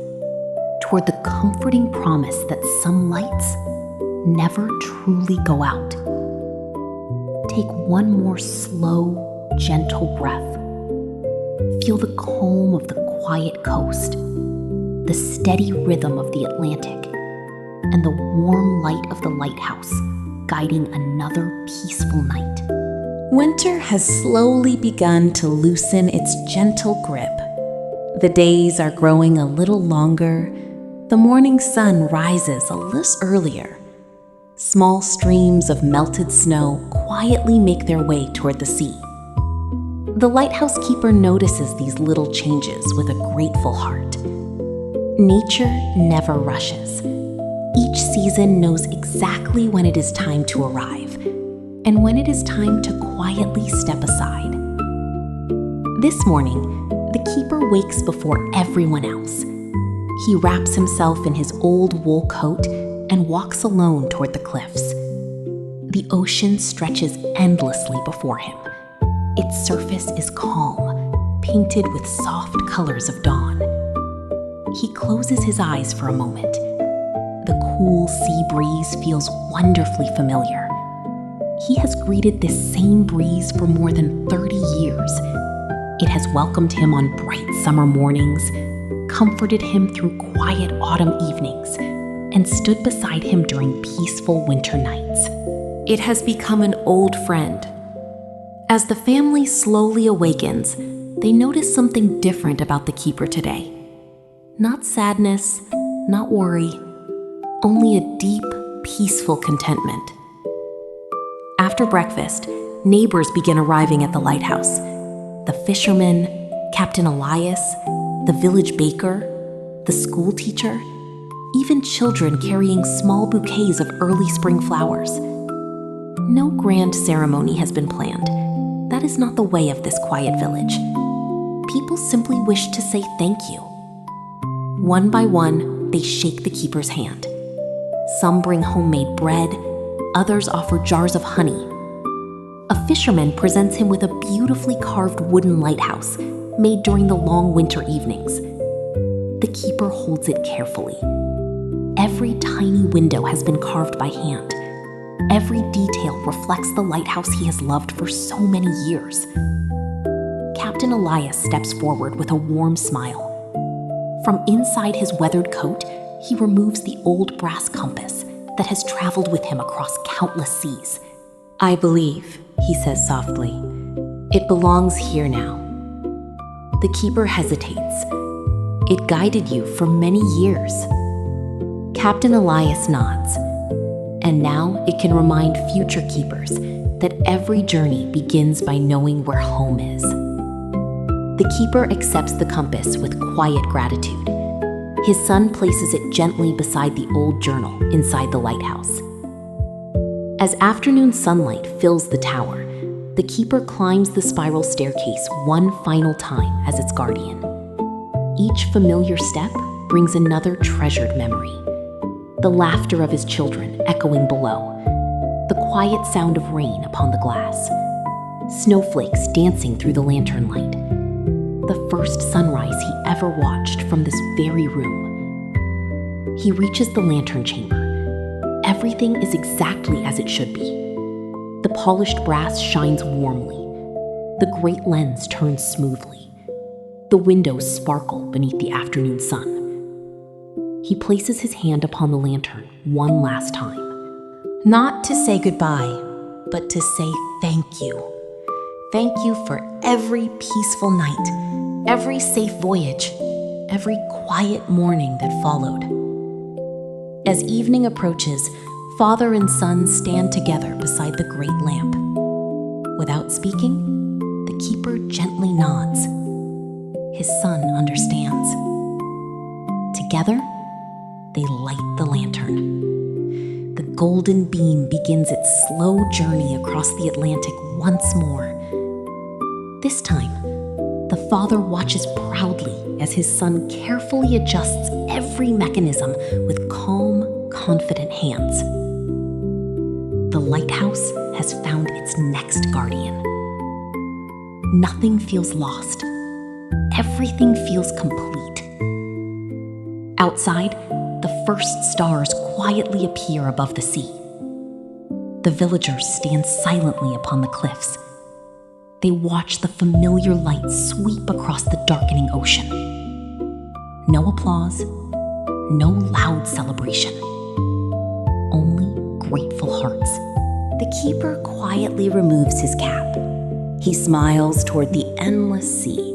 S2: toward the comforting promise that some lights never truly go out. Take one more slow, gentle breath. Feel the calm of the quiet coast, the steady rhythm of the Atlantic, and the warm light of the lighthouse guiding another peaceful night. Winter has slowly begun to loosen its gentle grip. The days are growing a little longer. The morning sun rises a little earlier. Small streams of melted snow quietly make their way toward the sea. The lighthouse keeper notices these little changes with a grateful heart. Nature never rushes. Each season knows exactly when it is time to arrive, and when it is time to quietly step aside. This morning, the keeper wakes before everyone else. He wraps himself in his old wool coat and walks alone toward the cliffs. The ocean stretches endlessly before him. Its surface is calm, painted with soft colors of dawn. He closes his eyes for a moment. The cool sea breeze feels wonderfully familiar. He has greeted this same breeze for more than 30 years. It has welcomed him on bright summer mornings, comforted him through quiet autumn evenings, and stood beside him during peaceful winter nights. It has become an old friend. As the family slowly awakens, they notice something different about the keeper today. Not sadness, not worry, only a deep, peaceful contentment. After breakfast, neighbors begin arriving at the lighthouse. The fisherman, Captain Elias, the village baker, the school teacher, even children carrying small bouquets of early spring flowers. No grand ceremony has been planned. That is not the way of this quiet village. People simply wish to say thank you. One by one, they shake the keeper's hand. Some bring homemade bread, others offer jars of honey. A fisherman presents him with a beautifully carved wooden lighthouse made during the long winter evenings. The keeper holds it carefully. Every tiny window has been carved by hand. Every detail reflects the lighthouse he has loved for so many years. Captain Elias steps forward with a warm smile. From inside his weathered coat, he removes the old brass compass that has traveled with him across countless seas. "I believe," he says softly, "it belongs here now." The keeper hesitates. "It guided you for many years." Captain Elias nods. And now it can remind future keepers that every journey begins by knowing where home is. The keeper accepts the compass with quiet gratitude. His son places it gently beside the old journal inside the lighthouse. As afternoon sunlight fills the tower, the keeper climbs the spiral staircase one final time as its guardian. Each familiar step brings another treasured memory. The laughter of his children echoing below, the quiet sound of rain upon the glass, snowflakes dancing through the lantern light, the first sunrise he ever watched from this very room. He reaches the lantern chamber. Everything is exactly as it should be. The polished brass shines warmly. The great lens turns smoothly. The windows sparkle beneath the afternoon sun. He places his hand upon the lantern one last time. Not to say goodbye, but to say thank you. Thank you for every peaceful night, every safe voyage, every quiet morning that followed. As evening approaches, father and son stand together beside the great lamp. Without speaking, the keeper gently nods. His son understands. Together, they light the lantern. The golden beam begins its slow journey across the Atlantic once more. This time, the father watches proudly as his son carefully adjusts every mechanism with calm, confident hands. The lighthouse has found its next guardian. Nothing feels lost. Everything feels complete. Outside, the first stars quietly appear above the sea. The villagers stand silently upon the cliffs. They watch the familiar light sweep across the darkening ocean. No applause, no loud celebration. Only grateful hearts. The keeper quietly removes his cap. He smiles toward the endless sea.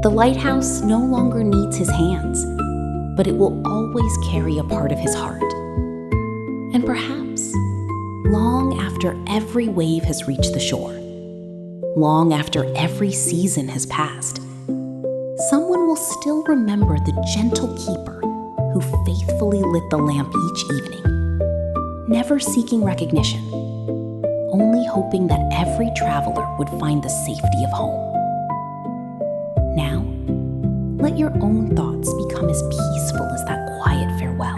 S2: The lighthouse no longer needs his hands, but it will always carry a part of his heart. And perhaps, long after every wave has reached the shore, long after every season has passed, someone will still remember the gentle keeper who faithfully lit the lamp each evening, never seeking recognition, only hoping that every traveler would find the safety of home. Now, let your own thoughts become as peaceful as that quiet farewell.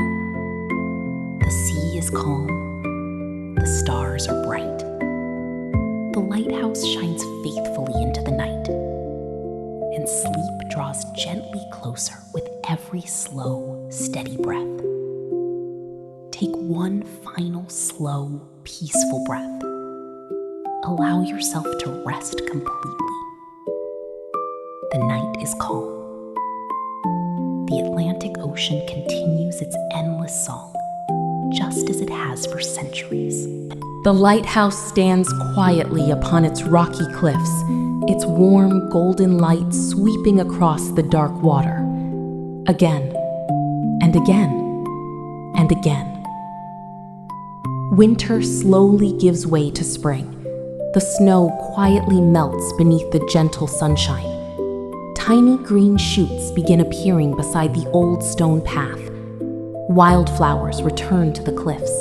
S2: The sea is calm, the stars are bright. The lighthouse shines faithfully into the night, and sleep draws gently closer with every slow, steady breath. Take one final slow, peaceful breath. Allow yourself to rest completely. The night is calm. The Atlantic Ocean continues its endless song, just as it has for centuries.
S1: The lighthouse stands quietly upon its rocky cliffs, its warm golden light sweeping across the dark water. Again, and again, and again. Winter slowly gives way to spring. The snow quietly melts beneath the gentle sunshine. Tiny green shoots begin appearing beside the old stone path. Wildflowers return to the cliffs.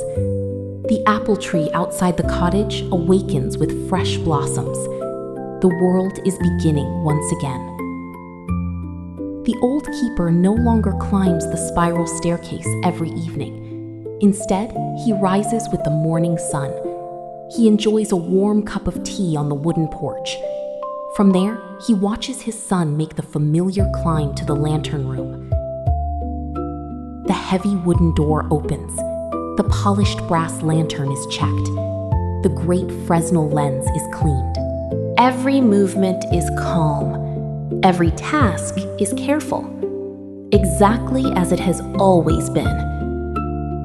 S1: The apple tree outside the cottage awakens with fresh blossoms. The world is beginning once again. The old keeper no longer climbs the spiral staircase every evening. Instead, he rises with the morning sun. He enjoys a warm cup of tea on the wooden porch. From there, he watches his son make the familiar climb to the lantern room. The heavy wooden door opens. The polished brass lantern is checked. The great Fresnel lens is cleaned. Every movement is calm. Every task is careful. Exactly as it has always been.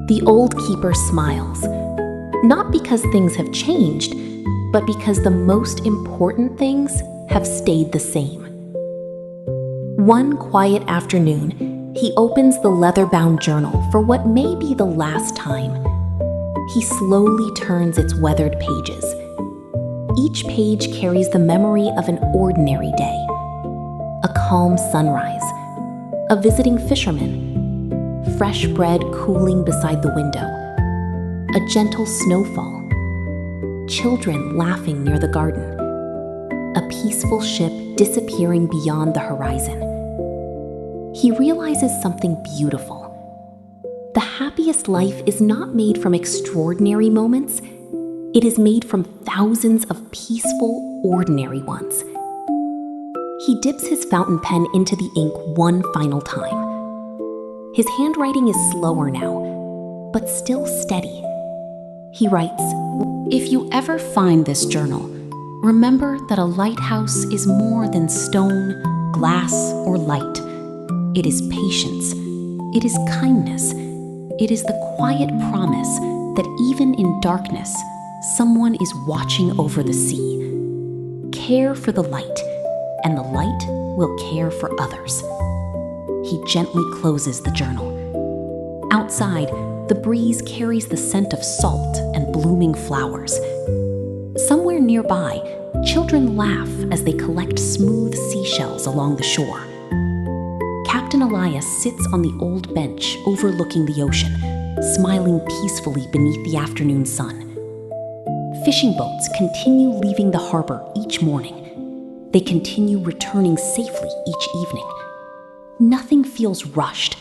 S1: The old keeper smiles. Not because things have changed, but because the most important things have stayed the same. One quiet afternoon, he opens the leather-bound journal for what may be the last time. He slowly turns its weathered pages. Each page carries the memory of an ordinary day. A calm sunrise, a visiting fisherman, fresh bread cooling beside the window, a gentle snowfall, children laughing near the garden, a peaceful ship disappearing beyond the horizon. He realizes something beautiful. The happiest life is not made from extraordinary moments. It is made from thousands of peaceful, ordinary ones. He dips his fountain pen into the ink one final time. His handwriting is slower now, but still steady. He writes, "If you ever find this journal, remember that a lighthouse is more than stone, glass, or light. It is patience. It is kindness. It is the quiet promise that even in darkness, someone is watching over the sea. Care for the light, and the light will care for others." He gently closes the journal. Outside, the breeze carries the scent of salt and blooming flowers. Somewhere nearby, children laugh as they collect smooth seashells along the shore. Captain Elias sits on the old bench overlooking the ocean, smiling peacefully beneath the afternoon sun. Fishing boats continue leaving the harbor each morning. They continue returning safely each evening. Nothing feels rushed.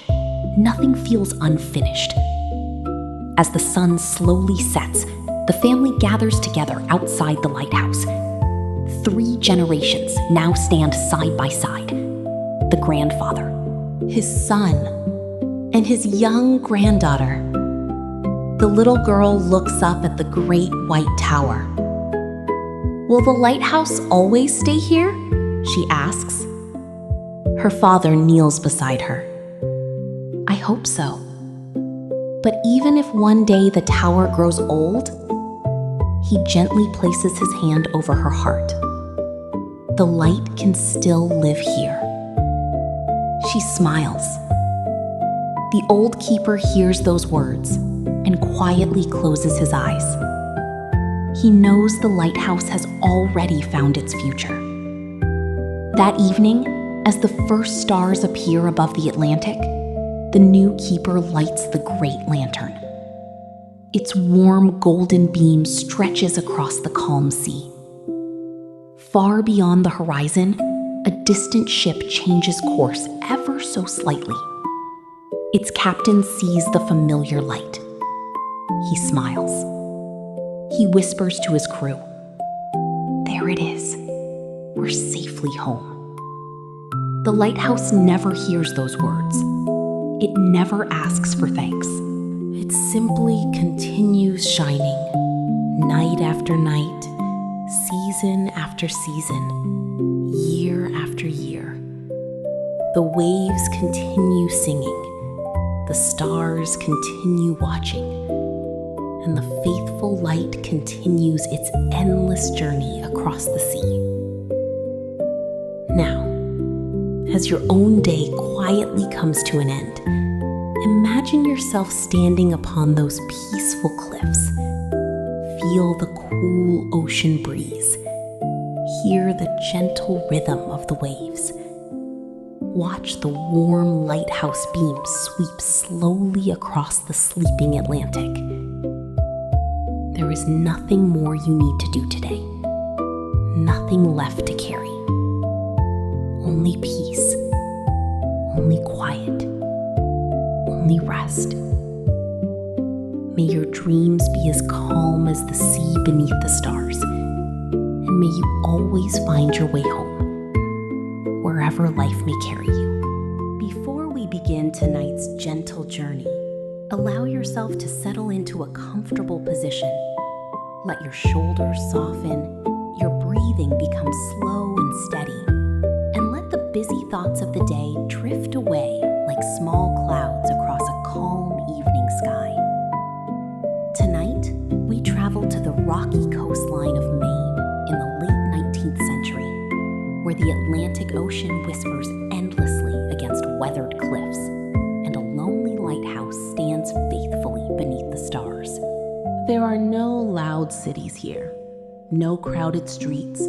S1: Nothing feels unfinished. As the sun slowly sets, the family gathers together outside the lighthouse. 3 generations now stand side by side. The grandfather, his son, and his young granddaughter. The little girl looks up at the great white tower. "Will the lighthouse always stay here?" she asks. Her father kneels beside her. "I hope so. But even if one day the tower grows old," he gently places his hand over her heart, "the light can still live here." She smiles. The old keeper hears those words and quietly closes his eyes. He knows the lighthouse has already found its future. That evening, as the first stars appear above the Atlantic, the new keeper lights the great lantern.
S2: Its warm golden beam stretches across the calm sea. Far beyond the horizon, a distant ship changes course ever so slightly. Its captain sees the familiar light. He smiles. He whispers to his crew, "There it is. We're safely home." The lighthouse never hears those words. It never asks for thanks.
S1: It simply continues shining, night after night, season after season, year after year. The waves continue singing, the stars continue watching, and the faithful light continues its endless journey across the sea. Now, as your own day quietly comes to an end, imagine yourself standing upon those peaceful cliffs. Feel the cool ocean breeze. Hear the gentle rhythm of the waves. Watch the warm lighthouse beam sweep slowly across the sleeping Atlantic. There is nothing more you need to do today. Nothing left to carry. Only peace. Only quiet. Only rest. May your dreams be as calm as the sea beneath the stars, and may you always find your way home, wherever life may carry you. Before we begin tonight's gentle journey, allow yourself to settle into a comfortable position. Let your shoulders soften, your breathing become slow and steady, and let the busy thoughts of the day drift away like small clouds across a calm evening sky. Tonight, we travel to the rocky coastline of Maine in the late 19th century, where the Atlantic Ocean whispers endlessly against weathered cliffs, and a lonely lighthouse stands faithfully beneath the stars. There are no loud cities here, no crowded streets,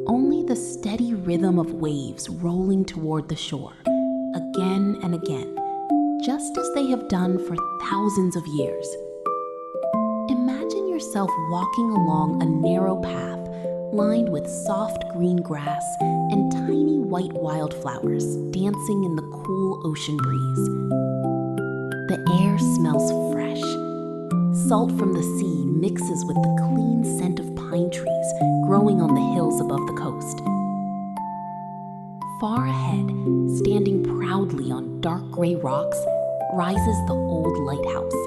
S1: only the steady rhythm of waves rolling toward the shore, again and again, just as they have done for thousands of years. Imagine yourself walking along a narrow path lined with soft green grass and tiny white wildflowers dancing in the cool ocean breeze. The air smells fresh. Salt from the sea mixes with the clean scent of pine trees growing on the hills above the coast. Far ahead, standing proudly on dark gray rocks, rises the old lighthouse.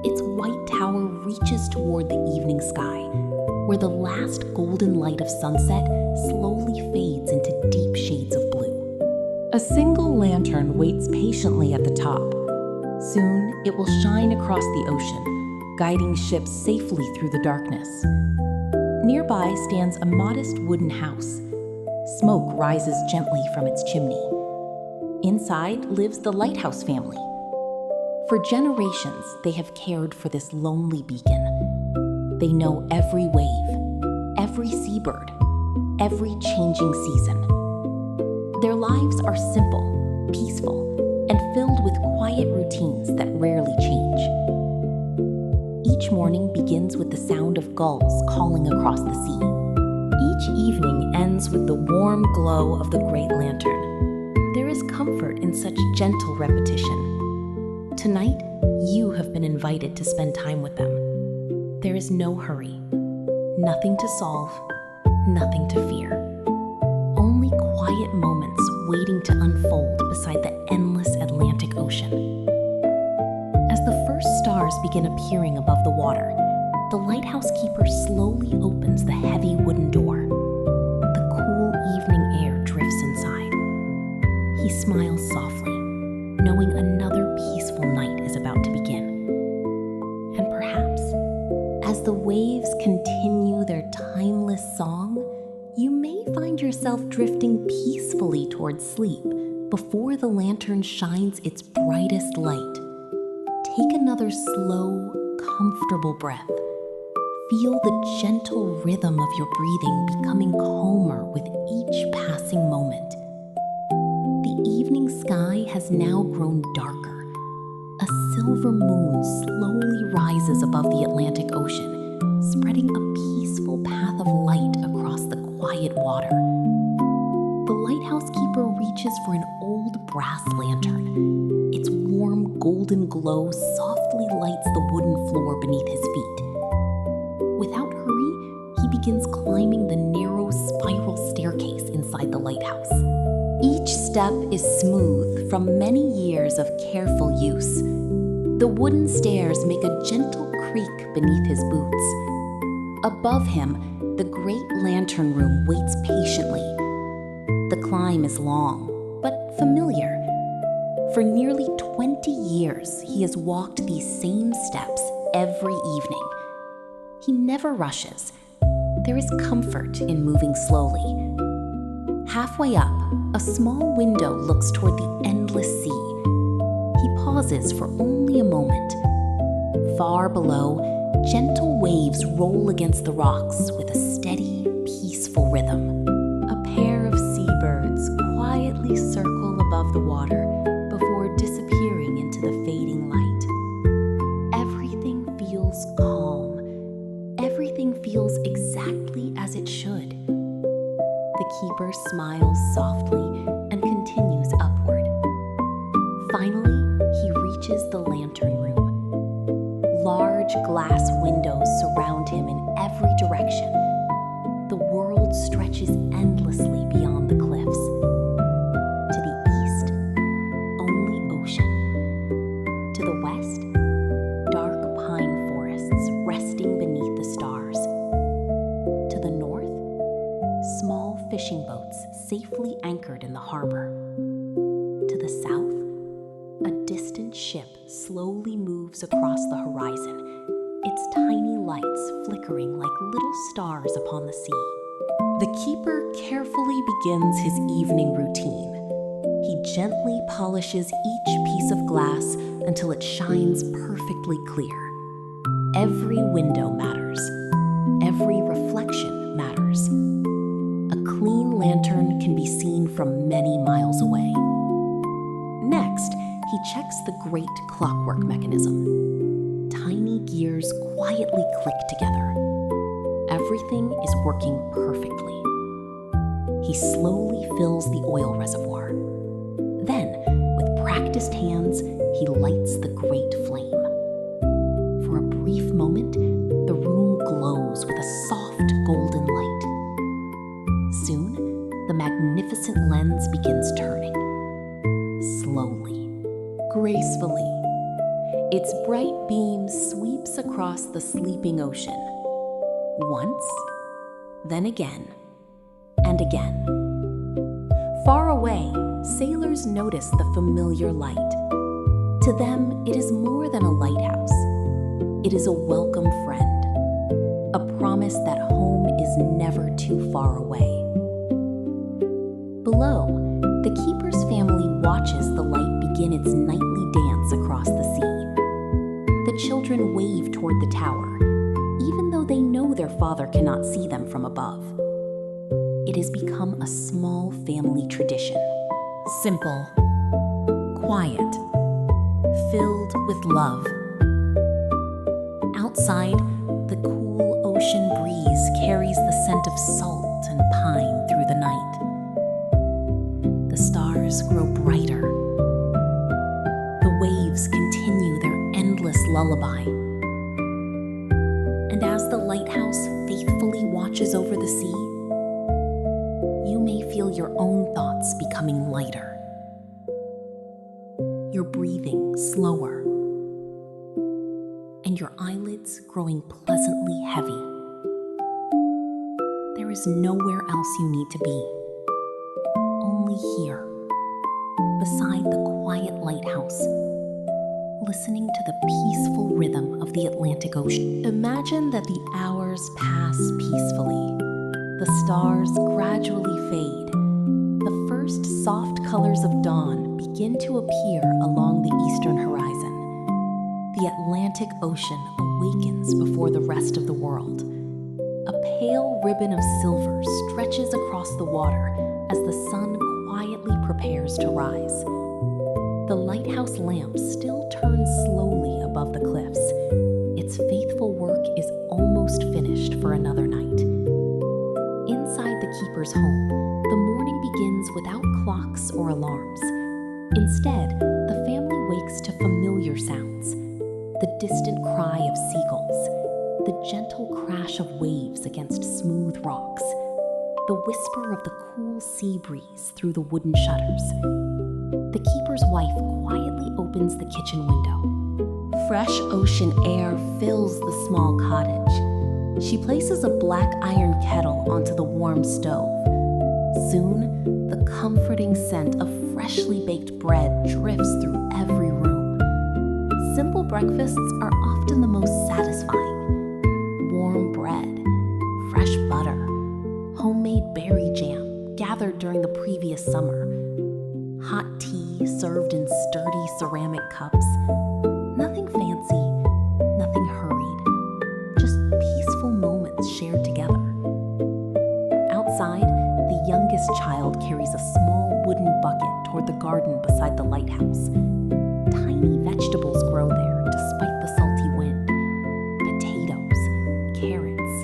S1: Its white tower reaches toward the evening sky, where the last golden light of sunset slowly fades into deep shades of blue. A single lantern waits patiently at the top. Soon, it will shine across the ocean, guiding ships safely through the darkness. Nearby stands a modest wooden house. Smoke rises gently from its chimney. Inside lives the Lighthouse family. For generations, they have cared for this lonely beacon. They know every wave, every seabird, every changing season. Their lives are simple, peaceful, and filled with quiet routines that rarely change. Each morning begins with the sound of gulls calling across the sea. Each evening ends with the warm glow of the great lantern. There is comfort in such gentle repetition. Tonight, you have been invited to spend time with them. There is no hurry, nothing to solve, nothing to fear. Only quiet moments waiting to unfold beside the endless Atlantic Ocean. As the first stars begin appearing above the water, the lighthouse keeper slowly opens the heavy wooden door. The cool evening air drifts inside. He smiles softly, knowing another peaceful night is about to begin. And perhaps, as the waves continue their timeless song, you may find yourself drifting peacefully towards sleep before the lantern shines its brightest light. Take another slow, comfortable breath. Feel the gentle rhythm of your breathing becoming calmer with each passing moment. The evening sky has now grown darker. A
S2: silver moon slowly rises above the Atlantic Ocean, spreading a peaceful path of light across the quiet water. The lighthouse keeper reaches for an old brass lantern. Its warm golden glow softly lights the wooden floor beneath his feet. Without hurry, he begins climbing the narrow spiral staircase inside the lighthouse. Each step is smooth from many years of careful use. The wooden stairs make a gentle creak beneath his boots. Above him, the great lantern room waits patiently. The climb is long, but familiar. For nearly 20 years, he has walked these same steps every evening. He never rushes. There is comfort in moving slowly. Halfway up, a small window looks toward the endless sea. He pauses for only a moment. Far below, gentle waves roll against the rocks with a steady, peaceful rhythm. A pair of seabirds quietly circle above the water before disappearing into the fading light. Everything feels calm. Everything feels exactly as it should. The keeper smiles softly and continues upward. Finally, he reaches the lantern room. Large glass windows surround him in every direction. The world stretches endlessly beyond the cliffs. To the east, only ocean. To the west, dark pine forests resting beneath the stars. To the north, small fishing boats safely anchored in the harbor. To the south, a distant ship slowly moves across the horizon, its tiny lights flickering like little stars upon the sea. The keeper carefully begins his evening routine. He gently polishes each piece of glass until it shines perfectly clear. Every window matters. Every reflection matters. A clean lantern can be seen from many miles away. Next, he checks the great clockwork mechanism. Tiny gears quietly click together. Everything is working perfectly. He slowly fills the oil reservoir. Then, with practiced hands, he lights the great flame. For a brief moment, the room glows with a soft golden light. Soon, the magnificent lens begins turning. Slowly, gracefully, its bright beam sweeps across the sleeping ocean. Once, then again, and again. Far away, sailors notice the familiar light. To them, it is more than a lighthouse. It is a welcome friend, a promise that home is never too far away. Below, the keeper's family watches the light begin its nightly dance across the sea. The children wave toward the tower, even though they know their father cannot see them from above. It has become a small family tradition. Simple, quiet, filled with love. Outside, the cool ocean breeze carries the scent of salt and pine through the night. The stars grow brighter. The waves continue their endless lullaby. And as the lighthouse faithfully watches over the sea, you may feel your own thoughts becoming lighter. Your breathing slower. And your eyelids growing pleasantly heavy. There is nowhere else you need to be. Only here, beside the quiet lighthouse, listening to the peaceful rhythm of the Atlantic Ocean. Imagine that the hours pass peacefully. The stars gradually fade. The first soft colors of dawn begin to appear along the eastern horizon. The Atlantic Ocean awakens before the rest of the world. A pale ribbon of silver stretches across the water as the sun quietly prepares to rise.
S1: The lighthouse lamp still turns slowly above the cliffs. Its faithful work is almost finished for another night. Inside the keeper's home, the morning begins without clocks or alarms. Instead, the family wakes to familiar sounds: the distant cry of seagulls, the gentle crash of waves against smooth rocks, the whisper of the cool sea breeze through the wooden shutters. The keeper's wife quietly opens the kitchen window. Fresh ocean air fills the small cottage. She places a black iron kettle onto the warm stove. Soon, the comforting scent of freshly baked bread drifts through every room. Simple breakfasts are often the most satisfying. Warm bread, fresh butter, homemade berry jam gathered during the previous summer, hot tea served in sturdy ceramic cups. Nothing fancy, nothing hurried, just peaceful moments shared together. Outside, the youngest child carries a small wooden bucket toward the garden beside the lighthouse. Tiny vegetables grow there despite the salty wind. Potatoes, carrots,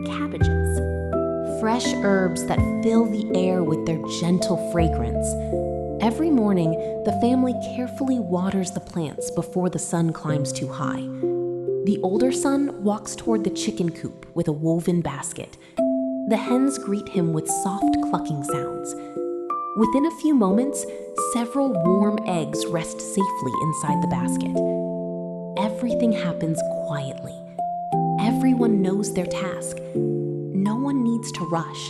S1: cabbages. Fresh herbs that fill the air with their gentle fragrance. Every morning, the family carefully waters the plants before the sun climbs too high. The older son walks toward the chicken coop with a woven basket. The hens greet him with soft clucking sounds. Within a few moments, several warm eggs rest safely inside the basket. Everything happens quietly. Everyone knows their task. No one needs to rush.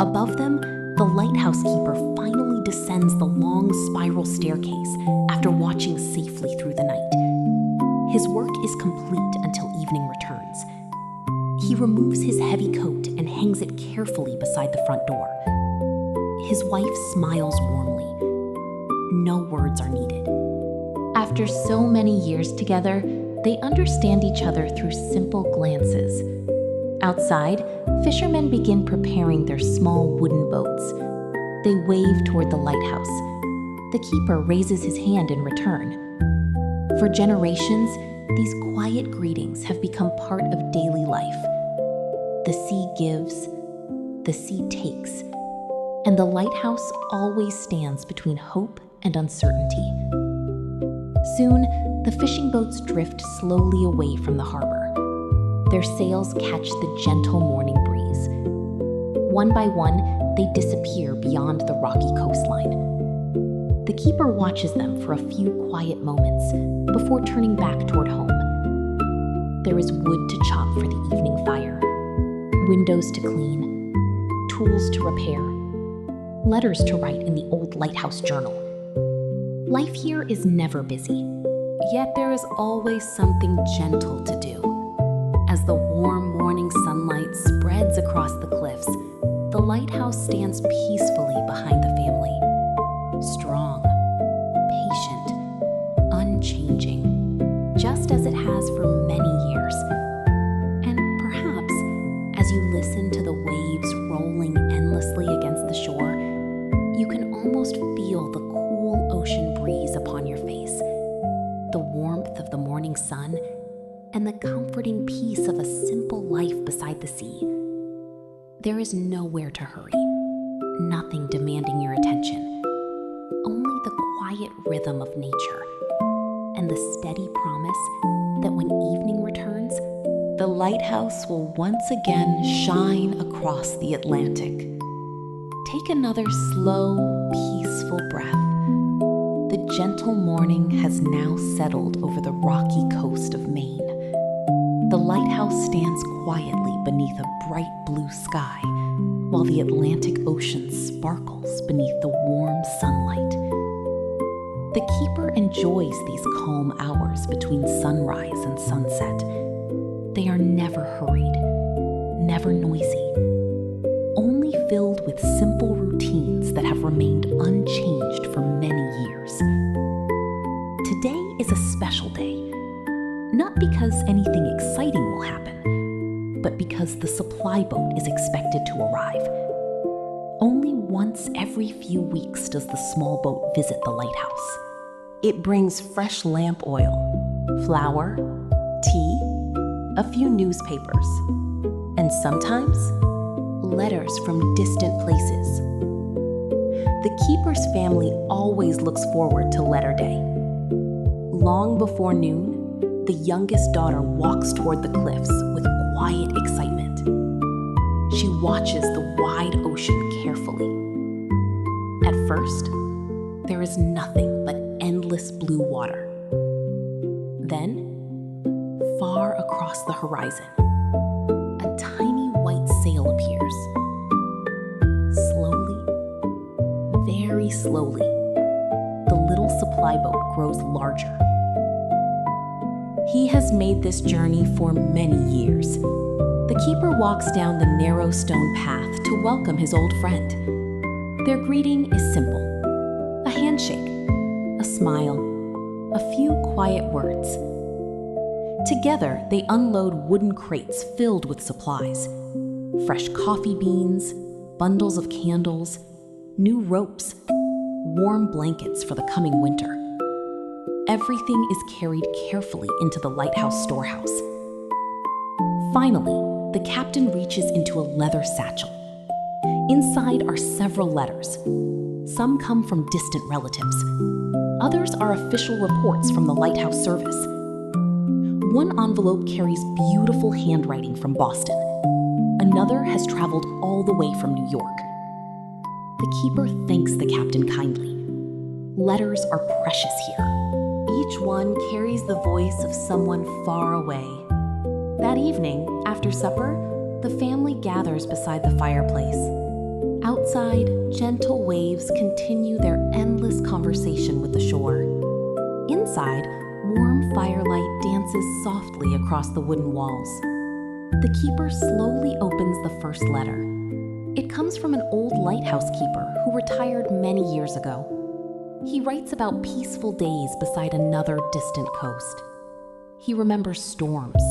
S1: Above them, the lighthouse keeper finally descends the long spiral staircase after watching safely through the night. His work is complete until evening returns. He removes his heavy coat and hangs it carefully beside the front door. His wife smiles warmly. No words are needed. After so many years together, they understand each other through simple glances. Outside, fishermen begin preparing their small wooden boats. They wave toward the lighthouse. The keeper raises his hand in return. For generations, these quiet greetings have become part of daily life. The sea gives, the sea takes, and the lighthouse always stands between hope and uncertainty. Soon, the fishing boats drift slowly away from the harbor. Their sails catch the gentle morning breeze. One by one, they disappear beyond the rocky coastline. The keeper watches them for a few quiet moments before turning back toward home. There is wood to chop for the evening fire, windows to clean, tools to repair, letters to write in the old lighthouse journal. Life here is never busy, yet there is always something gentle to do. As the warm morning sunlight spreads across the cliffs, the lighthouse stands peacefully behind the family. Strong, patient, unchanging, just as it has for many years. And perhaps, as you listen to the waves rolling endlessly against the shore, you can almost feel the cool ocean breeze upon your face, the warmth of the morning sun, and the comforting peace of a simple life beside the sea. There is nowhere to hurry, nothing demanding your attention, only the quiet rhythm of nature and the steady promise that when evening returns, the lighthouse will once again shine across the Atlantic. Take another slow, peaceful breath. The gentle morning has now settled over the rocky coast of Maine. The lighthouse stands quietly beneath a bright blue sky, while the Atlantic Ocean sparkles beneath the warm sunlight. The keeper enjoys these calm hours between sunrise and sunset. They are never hurried, never noisy, only filled with simple routines that have remained unchanged for many years. Today is a special day. Not because anything exciting will happen, but because the supply boat is expected to arrive. Only once once every few weeks does the small boat visit the lighthouse. It brings fresh lamp oil, flour, tea, a few newspapers, and sometimes letters from distant places. The keeper's family always looks forward to letter day. Long before noon, the youngest daughter walks toward the cliffs with quiet excitement. She watches the wide ocean carefully. At first, there is nothing but endless blue water. Then, far across the horizon, a tiny white sail appears. Slowly, very slowly, the little supply boat grows larger. He has made this journey for many years. The keeper walks down the narrow stone path to welcome his old friend. Their greeting is simple: a handshake, a smile, a few quiet words. Together, they unload wooden crates filled with supplies: fresh coffee beans, bundles of candles, new ropes, warm blankets for the coming winter. Everything is carried carefully into the lighthouse storehouse. Finally, the captain reaches into a leather satchel. Inside are several letters. Some come from distant relatives. Others are official reports from the lighthouse service. One envelope carries beautiful handwriting from Boston. Another has traveled all the way from New York. The keeper thanks the captain kindly. Letters are precious here. Each one carries the voice of someone far away. That evening, after supper, the family gathers beside the fireplace. Outside, gentle waves continue their endless conversation with the shore. Inside, warm firelight dances softly across the wooden walls. The keeper slowly opens the first letter. It comes from an old lighthouse keeper who retired many years ago. He writes about peaceful days beside another distant coast. He remembers storms,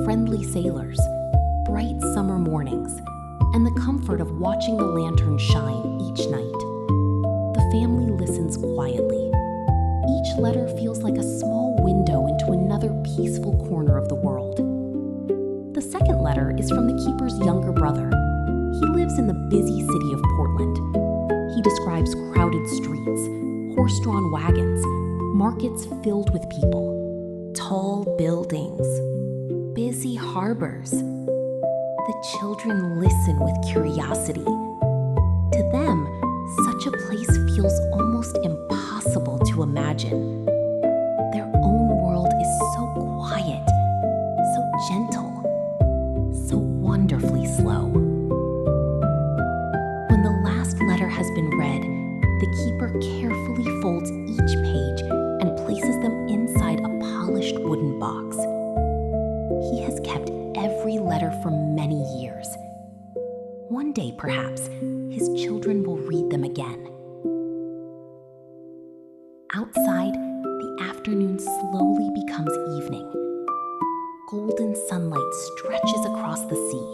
S1: friendly sailors, bright summer mornings, and the comfort of watching the lantern shine each night. The family listens quietly. Each letter feels like a small window into another peaceful corner of the world. The second letter is from the keeper's younger brother. He lives in the busy city of Portland. He describes crowded streets, horse-drawn wagons, markets filled with people, tall buildings, busy harbors. The children listen with curiosity. To them, such a place feels almost impossible to imagine. Their own world is so quiet, so gentle, so wonderfully slow. When the last letter has been read, the keeper carefully folds each page and places them inside a polished wooden box. He has kept every letter for many years. One day, perhaps, his children will read them again. Outside, the afternoon slowly becomes evening. Golden sunlight stretches across the sea.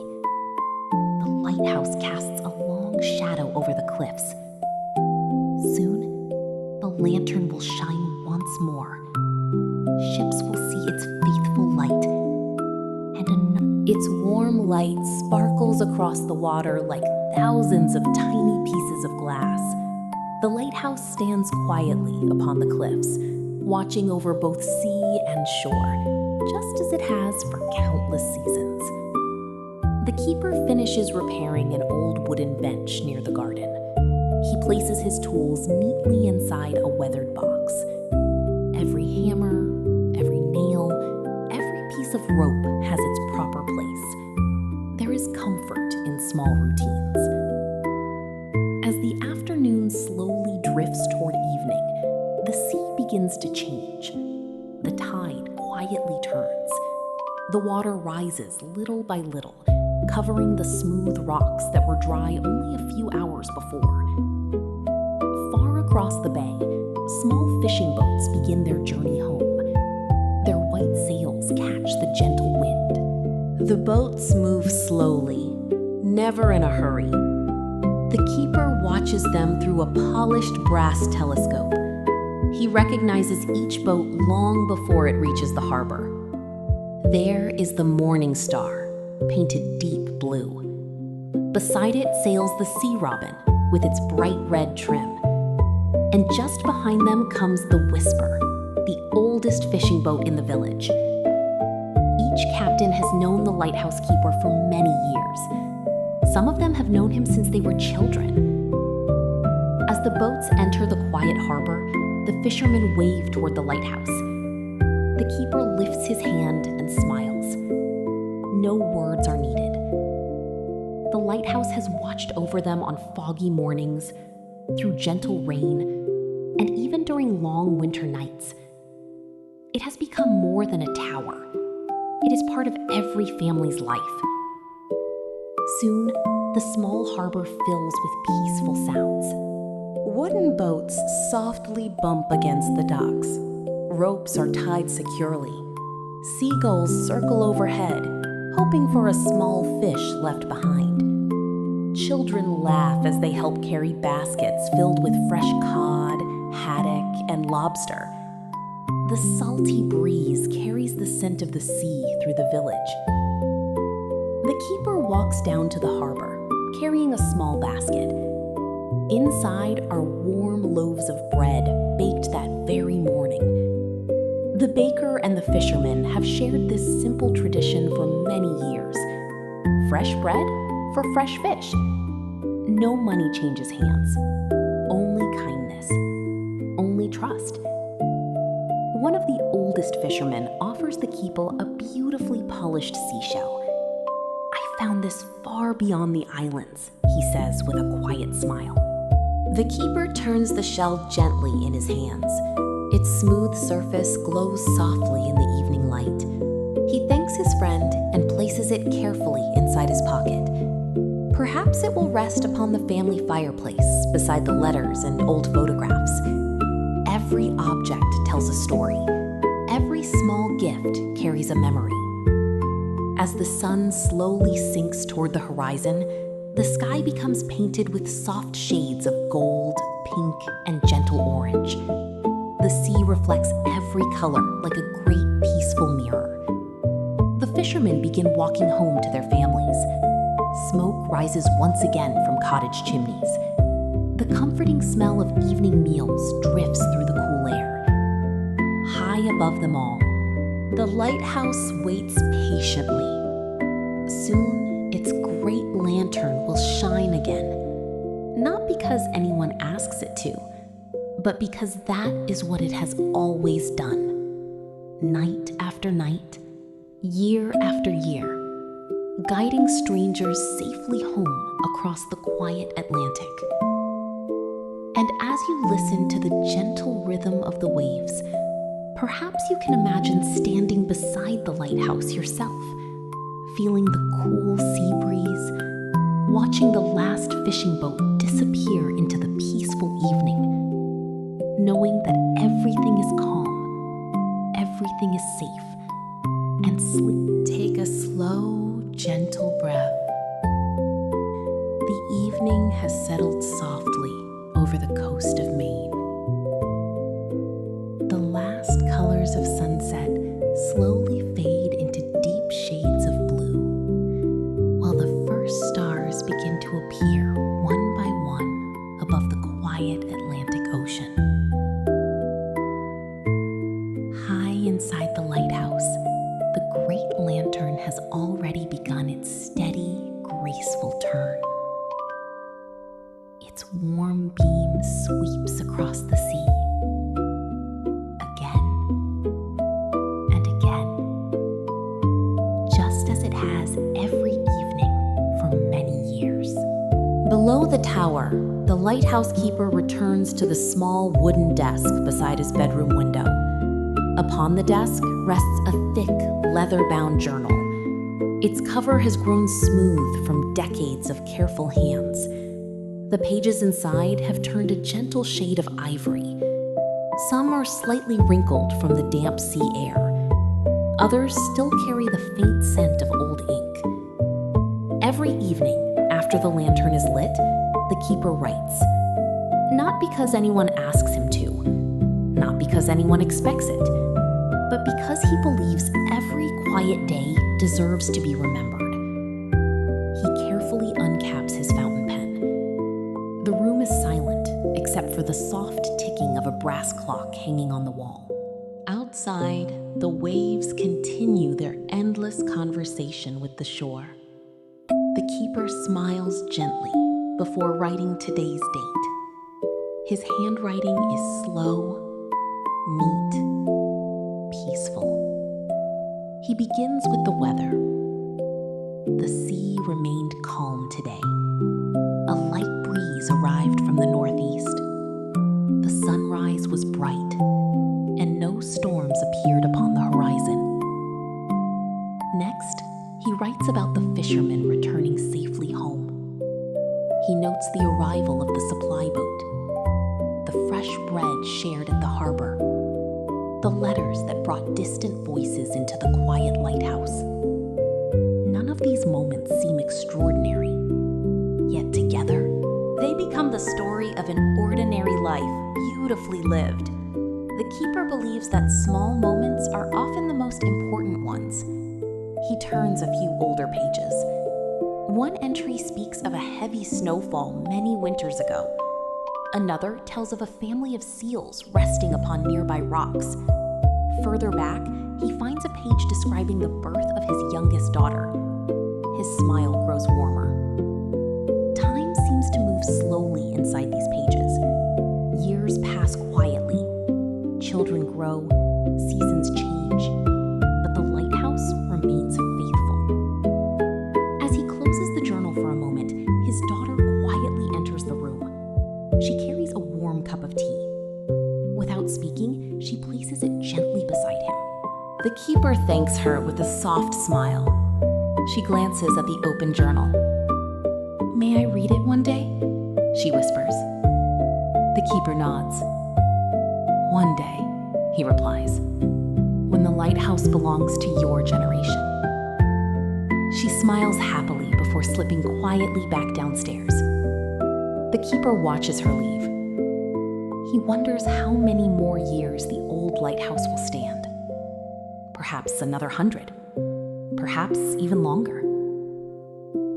S1: The lighthouse casts a long shadow over the cliffs. Soon, the lantern will shine once more. Ships will see its faithful light, and its warm light sparkles across the water like thousands of tiny pieces of glass. The lighthouse stands quietly upon the cliffs, watching over both sea and shore, just as it has for countless seasons. The keeper finishes repairing an old wooden bench near the garden. He places his tools neatly inside a weathered box. Every hammer, every nail, every piece of rope has its proper place. There is comfort in small routines. As the afternoon slowly drifts toward evening, the sea begins to change. The tide quietly turns. The water rises little by little, covering the smooth rocks that were dry only a few hours before. Far across the bay, small fishing boats begin their journey home. Their white sails catch the gentle wind. The boats move slowly, never in a hurry. The keeper watches them through a polished brass telescope. He recognizes each boat long before it reaches the harbor. There is the Morning Star, painted deep blue. Beside it sails the Sea Robin with its bright red trim. And just behind them comes the Whisper, the oldest fishing boat in the village. Each captain has known the lighthouse keeper for many years. Some of them have known him since they were children. As the boats enter the quiet harbor, the fishermen wave toward the lighthouse. The keeper lifts his hand and smiles. No words are needed. The lighthouse has watched over them on foggy mornings, through gentle rain, and even during long winter nights. It has become more than a tower. It is part of every family's life. Soon, the small harbor fills with peaceful sounds. Wooden boats softly bump against the docks. Ropes are tied securely. Seagulls circle overhead, hoping for a small fish left behind. Children laugh as they help carry baskets filled with fresh cod, haddock, and lobster. The salty breeze carries the scent of the sea through the village. The keeper walks down to the harbor, carrying a small basket. Inside are warm loaves of bread baked that very morning. The baker and the fisherman have shared this simple tradition for many years. Fresh bread for fresh fish. No money changes hands. Only kindness. Only trust. One of the oldest fishermen offers the keeper a beautifully polished seashell. I found this far beyond the islands, he says with a quiet smile. The keeper turns the shell gently in his hands. Its smooth surface glows softly in the evening light. He thanks his friend and places it carefully inside his pocket. Perhaps it will rest upon the family fireplace beside the letters and old photographs. Every object tells a story. Every small gift carries a memory. As the sun slowly sinks toward the horizon, the sky becomes painted with soft shades of gold, pink, and gentle orange. The sea reflects every color like a great peaceful mirror. The fishermen begin walking home to their families. Smoke rises once again from cottage chimneys. The comforting smell of evening meals drifts through the cool air. High above them all, the lighthouse waits patiently. Soon, its great lantern will shine again. Not because anyone asks it to, but because that is what it has always done. Night after night, year after year, guiding strangers safely home across the quiet Atlantic. And as you listen to the gentle rhythm of the waves, perhaps you can imagine standing beside the lighthouse yourself, feeling the cool sea breeze, watching the last fishing boat disappear into the peaceful evening, knowing that everything is calm, everything is safe, and sleep. Take a slow, gentle breath. The evening has settled softly over the coast of Maine. The last colors of sunset slowly fade into deep shades of blue, while the first stars begin to appear one by one above the quiet Atlantic Ocean. High inside the lighthouse, the great lantern has already begun its steady, graceful turn. Its warm beam sweeps across the sea. Again and again, just as it has every evening for many years. Below the tower, the lighthouse keeper returns to the small wooden desk beside his bedroom window. Upon the desk rests a thick, leather-bound journal. Its cover has grown smooth from decades of careful hands. The pages inside have turned a gentle shade of ivory. Some are slightly wrinkled from the damp sea air. Others still carry the faint scent of old ink. Every evening, after the lantern is lit, the the keeper writes. Not because anyone asks him to, not because anyone expects it, but because he believes every quiet day deserves to be remembered. He carefully uncaps his fountain pen. The room is silent, except for the soft ticking of a brass clock hanging on the wall. Outside, the waves continue their endless conversation with the shore. The keeper smiles gently before writing today's date. His handwriting is slow, neat, peaceful. He begins with the weather. The sea remained calm today. A light breeze arrived from the northeast. The sunrise was bright, and no storms appeared upon the horizon. Next, he writes about the fishermen returning safely home. He notes the arrival of the supply boat, the fresh bread shared at the harbor, the letters that brought distant voices into the quiet lighthouse. None of these moments seem extraordinary, yet together, they become the story of an ordinary life beautifully lived. The keeper believes that small moments are often the most important ones. He turns a few older pages. One entry speaks of a heavy snowfall many winters ago. Another tells of a family of seals resting upon nearby rocks. Further back, he finds a page describing the birth of his youngest daughter. His smile grows warmer. Time seems to move slowly inside these pages. Years pass quietly. Children grow, seasons change, but the lighthouse remains faithful. As he closes the journal for a moment, his daughter quietly enters the room. She carries a warm cup of tea. Without speaking, she places it gently beside him. The keeper thanks her with a soft smile. She glances at the open journal. "May I read it one day?" she whispers. The keeper nods. "One day," he replies, "when the lighthouse belongs to your generation." She smiles happily before slipping quietly back downstairs. The keeper watches her leave. He wonders how many more years the old lighthouse will stand. Perhaps another 100. Perhaps even longer.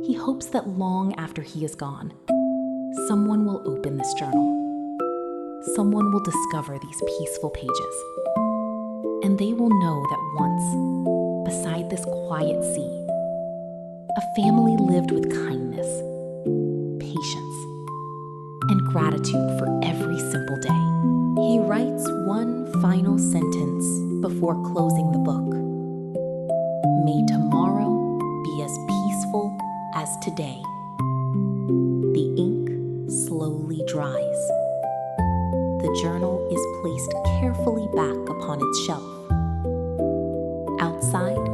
S1: He hopes that long after he is gone, someone will open this journal. Someone will discover these peaceful pages. And they will know that once, beside this quiet sea, a family lived with kindness, patience, and gratitude for every simple day. He writes one final sentence before closing the book. "May tomorrow be as peaceful as today." The ink slowly dries. The journal is placed carefully back upon its shelf. Outside,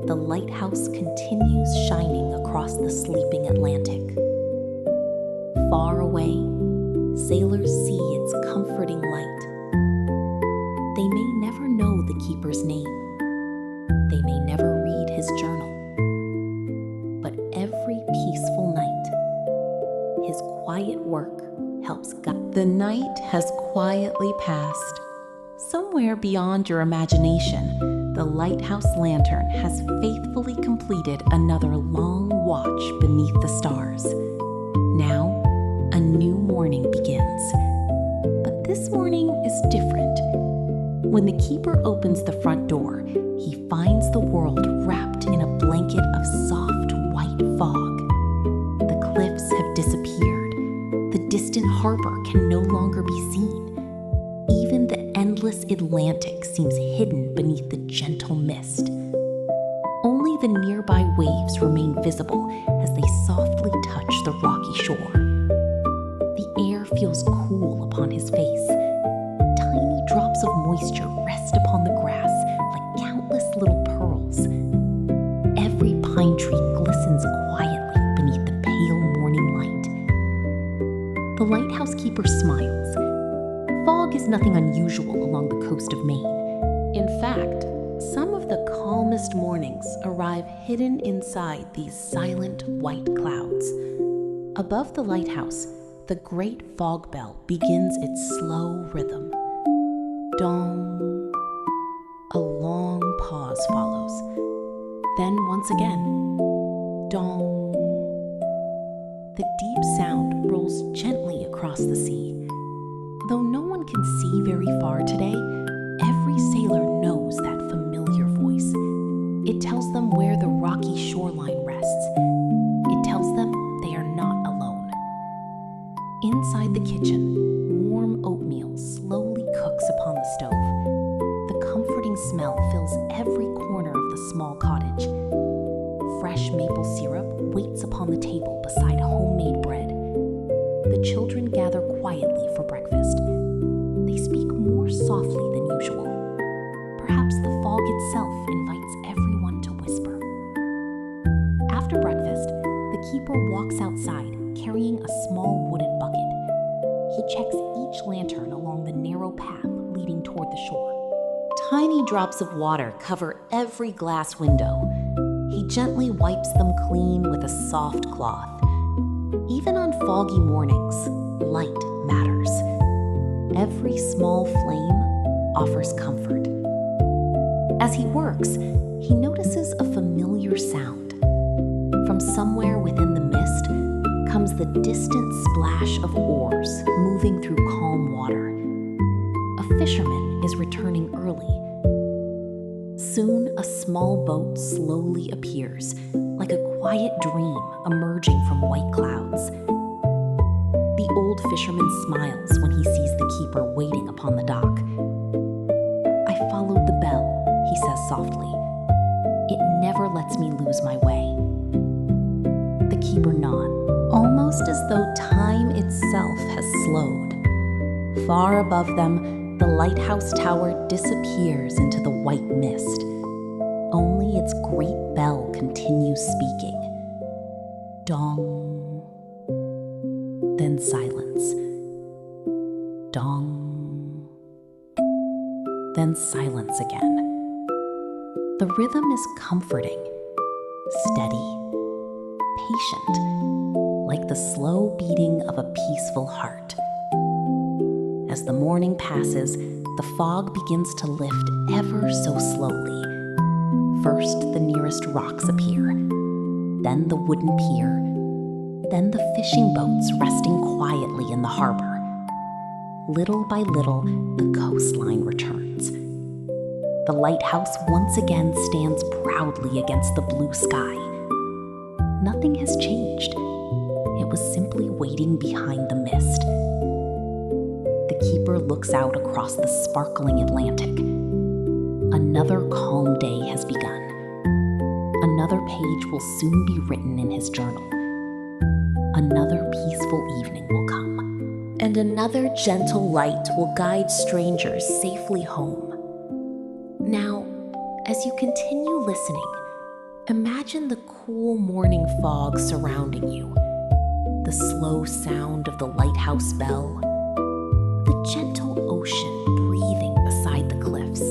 S1: the lighthouse continues shining across the sleeping Atlantic. Far away, sailors see its comforting light. They may never know the keeper's name. They may never read his journal. But every peaceful night, his quiet work helps guide. The night has quietly passed. Somewhere beyond your imagination, the lighthouse lantern has faithfully completed another long watch beneath the stars. Now, a new morning begins. But this morning is different. When the keeper opens the front door, he finds the world wrapped in a blanket of soft white fog. The cliffs have disappeared. The distant harbor can no longer be seen. Even the endless Atlantic seems hidden beneath the gentle mist. Only the nearby waves remain visible as they softly touch the rocky shore. The air feels cool upon his face. Tiny drops of moisture rest upon the grass like countless little pearls. Every pine tree glistens quietly beneath the pale morning light. The lighthouse keeper smiles. Fog is nothing unusual along the coast of Maine. In fact, some of the calmest mornings arrive hidden inside these silent white clouds. Above the lighthouse, the great fog bell begins its slow rhythm. Dong. A long pause follows. Then once again, dong. The deep sound rolls gently across the sea. Though no one can see very far today, every sailor knows that familiar voice. It tells them where the rocky shoreline rests. It tells them they are not alone. Inside the kitchen, warm oatmeal slowly cooks upon the stove. The comforting smell fills every corner of the small cottage. Fresh maple syrup waits upon the table beside homemade bread. The children gather quietly for breakfast. They speak more softly than usual. Perhaps the fog itself invites everyone to whisper. After breakfast, the keeper walks outside carrying a small wooden bucket. He checks each lantern along the narrow path leading toward the shore. Tiny drops of water cover every glass window. He gently wipes them clean with a soft cloth. Even on foggy mornings, light matters. Every small flame offers comfort. As he works, he notices a familiar sound. From somewhere within the mist comes the distant splash of oars moving through calm water. A fisherman is returning early. Soon, a small boat slowly appears, like a quiet dream emerging from white clouds. The old fisherman smiles when he sees the keeper waiting upon the dock. "I followed the bell," he says softly. "It never lets me lose my way." The keeper nods, almost as though time itself has slowed. Far above them, the lighthouse tower disappears into the white mist. Only its great bell continues speaking. Dong. Then silence. Dong. Then silence again. The rhythm is comforting, steady, patient, like the slow beating of a peaceful heart. As the morning passes, the fog begins to lift ever so slowly. First, the nearest rocks appear, then the wooden pier, then the fishing boats resting quietly in the harbor. Little by little, the coastline returns. The lighthouse once again stands proudly against the blue sky. Nothing has changed. It was simply waiting behind the mist. The keeper looks out across the sparkling Atlantic. Another calm day has begun. Another page will soon be written in his journal. Another peaceful evening will come. And another gentle light will guide strangers safely home. Now, as you continue listening, imagine the cool morning fog surrounding you, the slow sound of the lighthouse bell, the gentle ocean breathing beside the cliffs,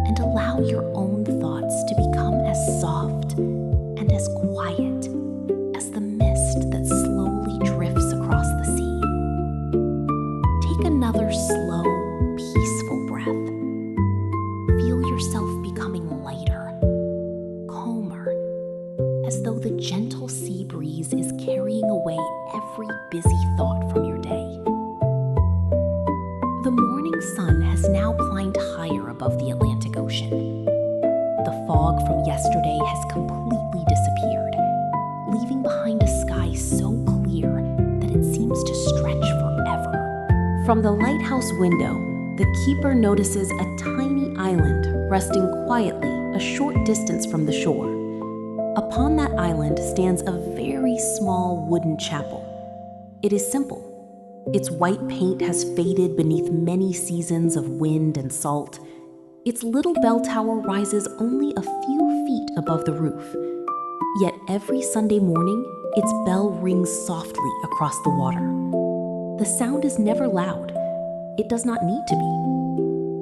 S1: and allow your own thoughts to become as soft and as quiet as the mist that slowly drifts across the sea. Take another slow, peaceful breath. Feel yourself becoming lighter, calmer, as though the gentle sea breeze is carrying away every busy thought from your day. The morning sun has now climbed higher above the Atlantic Ocean. The fog from yesterday has completely disappeared, leaving behind a sky so clear that it seems to stretch forever. From the lighthouse window, the keeper notices a tiny island resting quietly a short distance from the shore. Upon that island stands a very small wooden chapel. It is simple. Its white paint has faded beneath many seasons of wind and salt. Its little bell tower rises only a few feet above the roof. Yet every Sunday morning, its bell rings softly across the water. The sound is never loud. It does not need to be.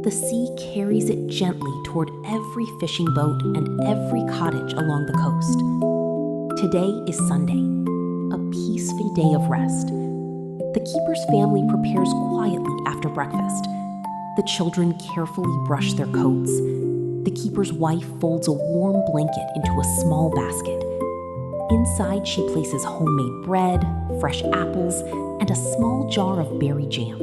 S1: The sea carries it gently toward every fishing boat and every cottage along the coast. Today is Sunday, a peaceful day of rest. The keeper's family prepares quietly after breakfast. The children carefully brush their coats. The keeper's wife folds a warm blanket into a small basket. Inside, she places homemade bread, fresh apples, and a small jar of berry jam.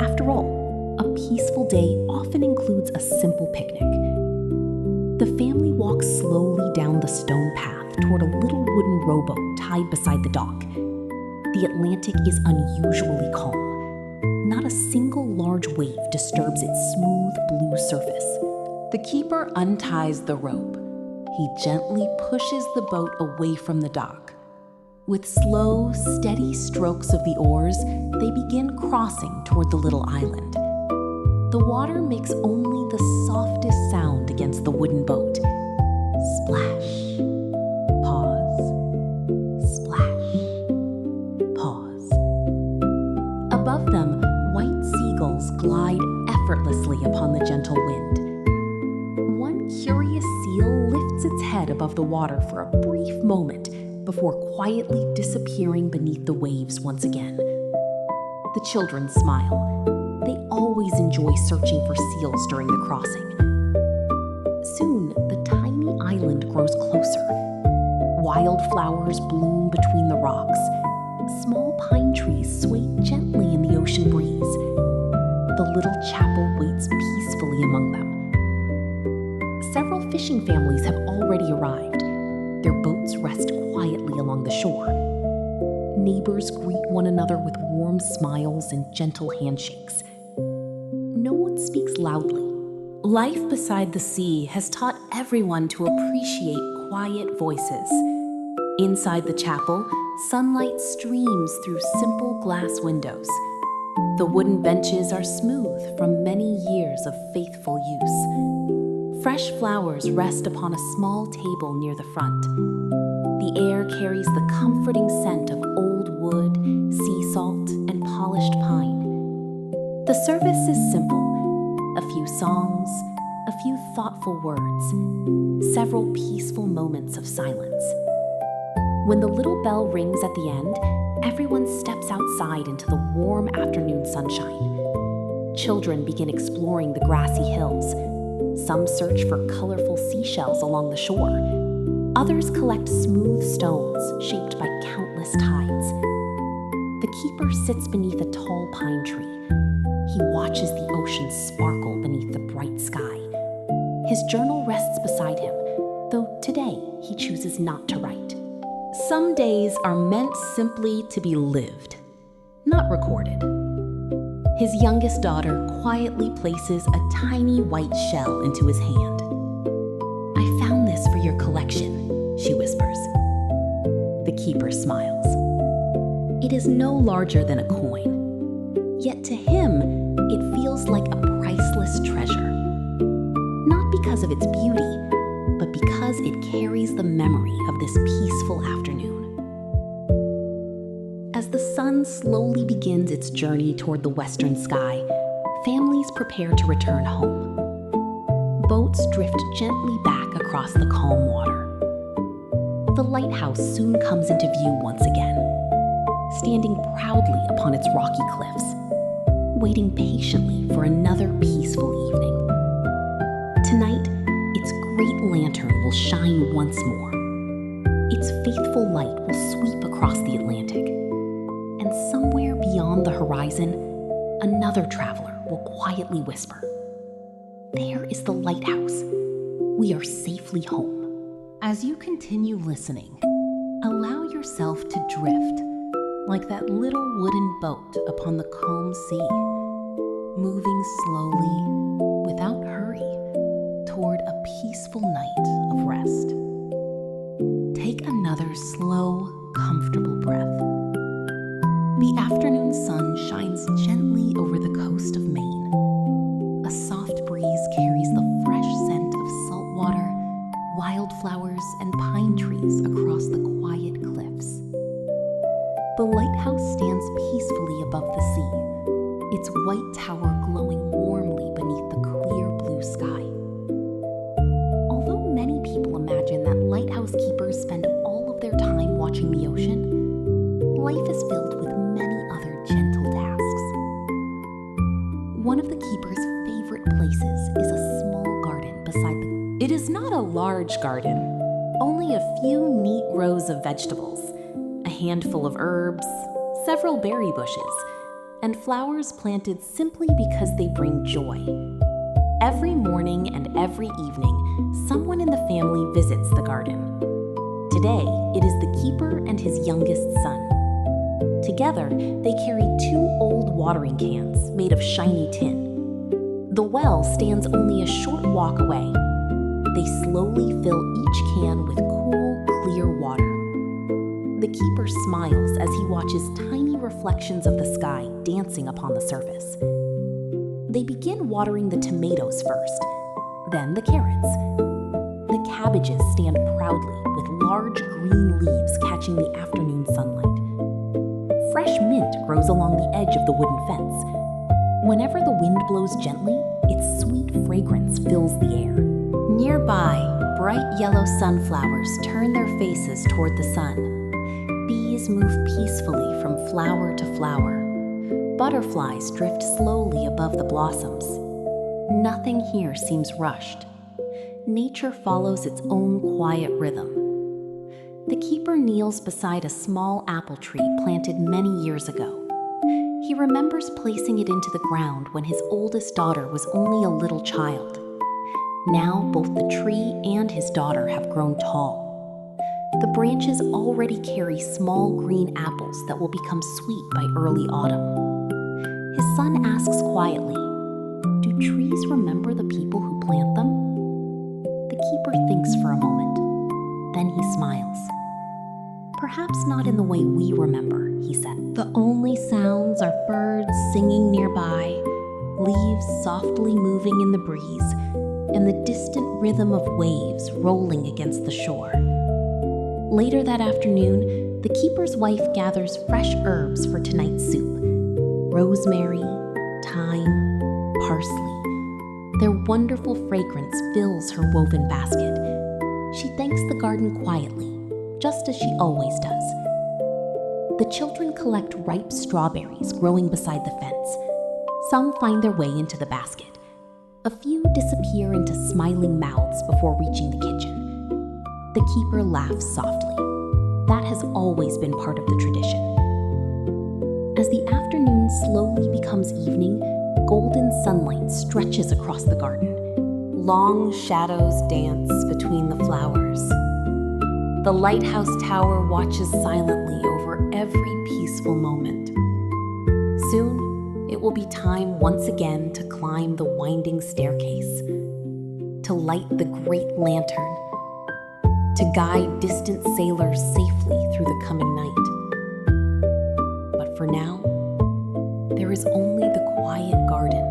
S1: After all, a peaceful day often includes a simple picnic. The family walks slowly down the stone path toward a little wooden rowboat tied beside the dock. The Atlantic is unusually calm. Not a single large wave disturbs its smooth blue surface. The keeper unties the rope. He gently pushes the boat away from the dock. With slow, steady strokes of the oars, they begin crossing toward the little island. The water makes only the softest sound against the wooden boat. Splash, pause, splash, pause. Above them, white seagulls glide effortlessly upon the gentle wind. One curious seal lifts its head above the water for a brief moment before quietly disappearing beneath the waves once again. The children smile. They always enjoy searching for seals during the crossing. Soon, the tiny island grows closer. Wildflowers bloom between the rocks. Small pine trees sway gently in the ocean breeze. The little chapel waits peacefully among them. Several fishing families have already arrived. Their boats rest quietly along the shore. Neighbors greet one another with warm smiles and gentle handshakes. No one speaks loudly. Life beside the sea has taught everyone to appreciate quiet voices. Inside the chapel, sunlight streams through simple glass windows. The wooden benches are smooth from many years of faithful use. Fresh flowers rest upon a small table near the front. The air carries the comforting scent of old wood, sea salt, and polished pine. The service is simple. A few songs, a few thoughtful words, several peaceful moments of silence. When the little bell rings at the end, everyone steps outside into the warm afternoon sunshine. Children begin exploring the grassy hills. Some search for colorful seashells along the shore. Others collect smooth stones shaped by countless tides. The keeper sits beneath a tall pine tree. He watches the ocean sparkle beneath the bright sky. His journal rests beside him, though today he chooses not to write. Some days are meant simply to be lived, not recorded. His youngest daughter quietly places a tiny white shell into his hand. "I found this for your collection," she whispers. The keeper smiles. It is no larger than a coin, yet to him, it feels like a priceless treasure. Not because of its beauty, but because it carries the memory of this peaceful afternoon. As the sun slowly begins its journey toward the western sky, families prepare to return home. Boats drift gently back across the calm water. The lighthouse soon comes into view once again, standing proudly upon its rocky cliffs, waiting patiently for another peaceful evening. Tonight, its great lantern will shine once more. Its faithful light will sweep across the Atlantic. And somewhere beyond the horizon, another traveler will quietly whisper, "There is the lighthouse. We are safely home." As you continue listening, allow yourself to drift like that little wooden boat upon the calm sea, moving slowly, without hurry, toward a peaceful night of rest. Take another slow, comfortable breath. The afternoon sun shines gently over the coast of Maine. A soft breeze carries the fresh scent of salt water, wildflowers, and pine trees across the quiet cliffs. The lighthouse stands peacefully above the sea, its white tower glowing warmly
S2: favorite places is a small garden beside the...
S1: It is not a large garden, only a few neat rows of vegetables, a handful of herbs, several berry bushes, and flowers planted simply because they bring joy. Every morning and every evening, someone in the family visits the garden. Today, it is the keeper and his youngest son. Together, they carry 2 old watering cans made of shiny tin. The well stands only a short walk away. They slowly fill each can with cool, clear water. The keeper smiles as he watches tiny reflections of the sky dancing upon the surface. They begin watering the tomatoes first, then the carrots. The cabbages stand proudly with large green leaves catching the afternoon sunlight. Fresh mint grows along the edge of the wooden fence. Whenever the wind blows gently, its sweet fragrance fills the air. Nearby, bright yellow sunflowers turn their faces toward the sun. Bees move peacefully from flower to flower. Butterflies drift slowly above the blossoms. Nothing here seems rushed. Nature follows its own quiet rhythm. The keeper kneels beside a small apple tree planted many years ago. He remembers placing it into the ground when his oldest daughter was only a little child. Now both the tree and his daughter have grown tall. The branches already carry small green apples that will become sweet by early autumn. His son asks quietly, "Do trees remember the people who plant them?" The keeper thinks for a moment. Then he smiles. "Perhaps not in the way we remember," he said. "The only sounds are birds singing nearby, leaves softly moving in the breeze, and the distant rhythm of waves rolling against the shore." Later that afternoon, the keeper's wife gathers fresh herbs for tonight's soup. Rosemary, thyme, parsley. Their wonderful fragrance fills her woven basket. She thanks the garden quietly, just as she always does. The children collect ripe strawberries growing beside the fence. Some find their way into the basket. A few disappear into smiling mouths before reaching the kitchen. The keeper laughs softly. That has always been part of the tradition. As the afternoon slowly becomes evening, golden sunlight stretches across the garden. Long shadows dance between the flowers. The lighthouse tower watches silently over every peaceful moment. Soon, it will be time once again to climb the winding staircase, to light the great lantern, to guide distant sailors safely through the coming night. But for now, there is only the quiet garden,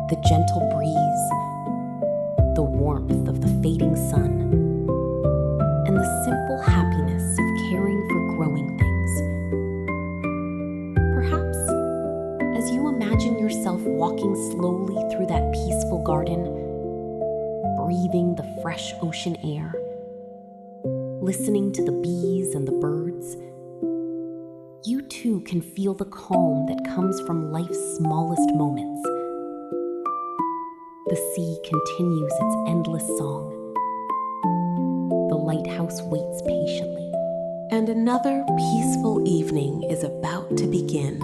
S1: the gentle breeze, the warmth of the fading sun, and the simple happiness of caring for growing things. Perhaps, as you imagine yourself walking slowly through that peaceful garden, breathing the fresh ocean air, listening to the bees and the birds, you too can feel the calm that comes from life's smallest moments. The sea continues its endless song. The lighthouse waits patiently. And another peaceful evening is about to begin.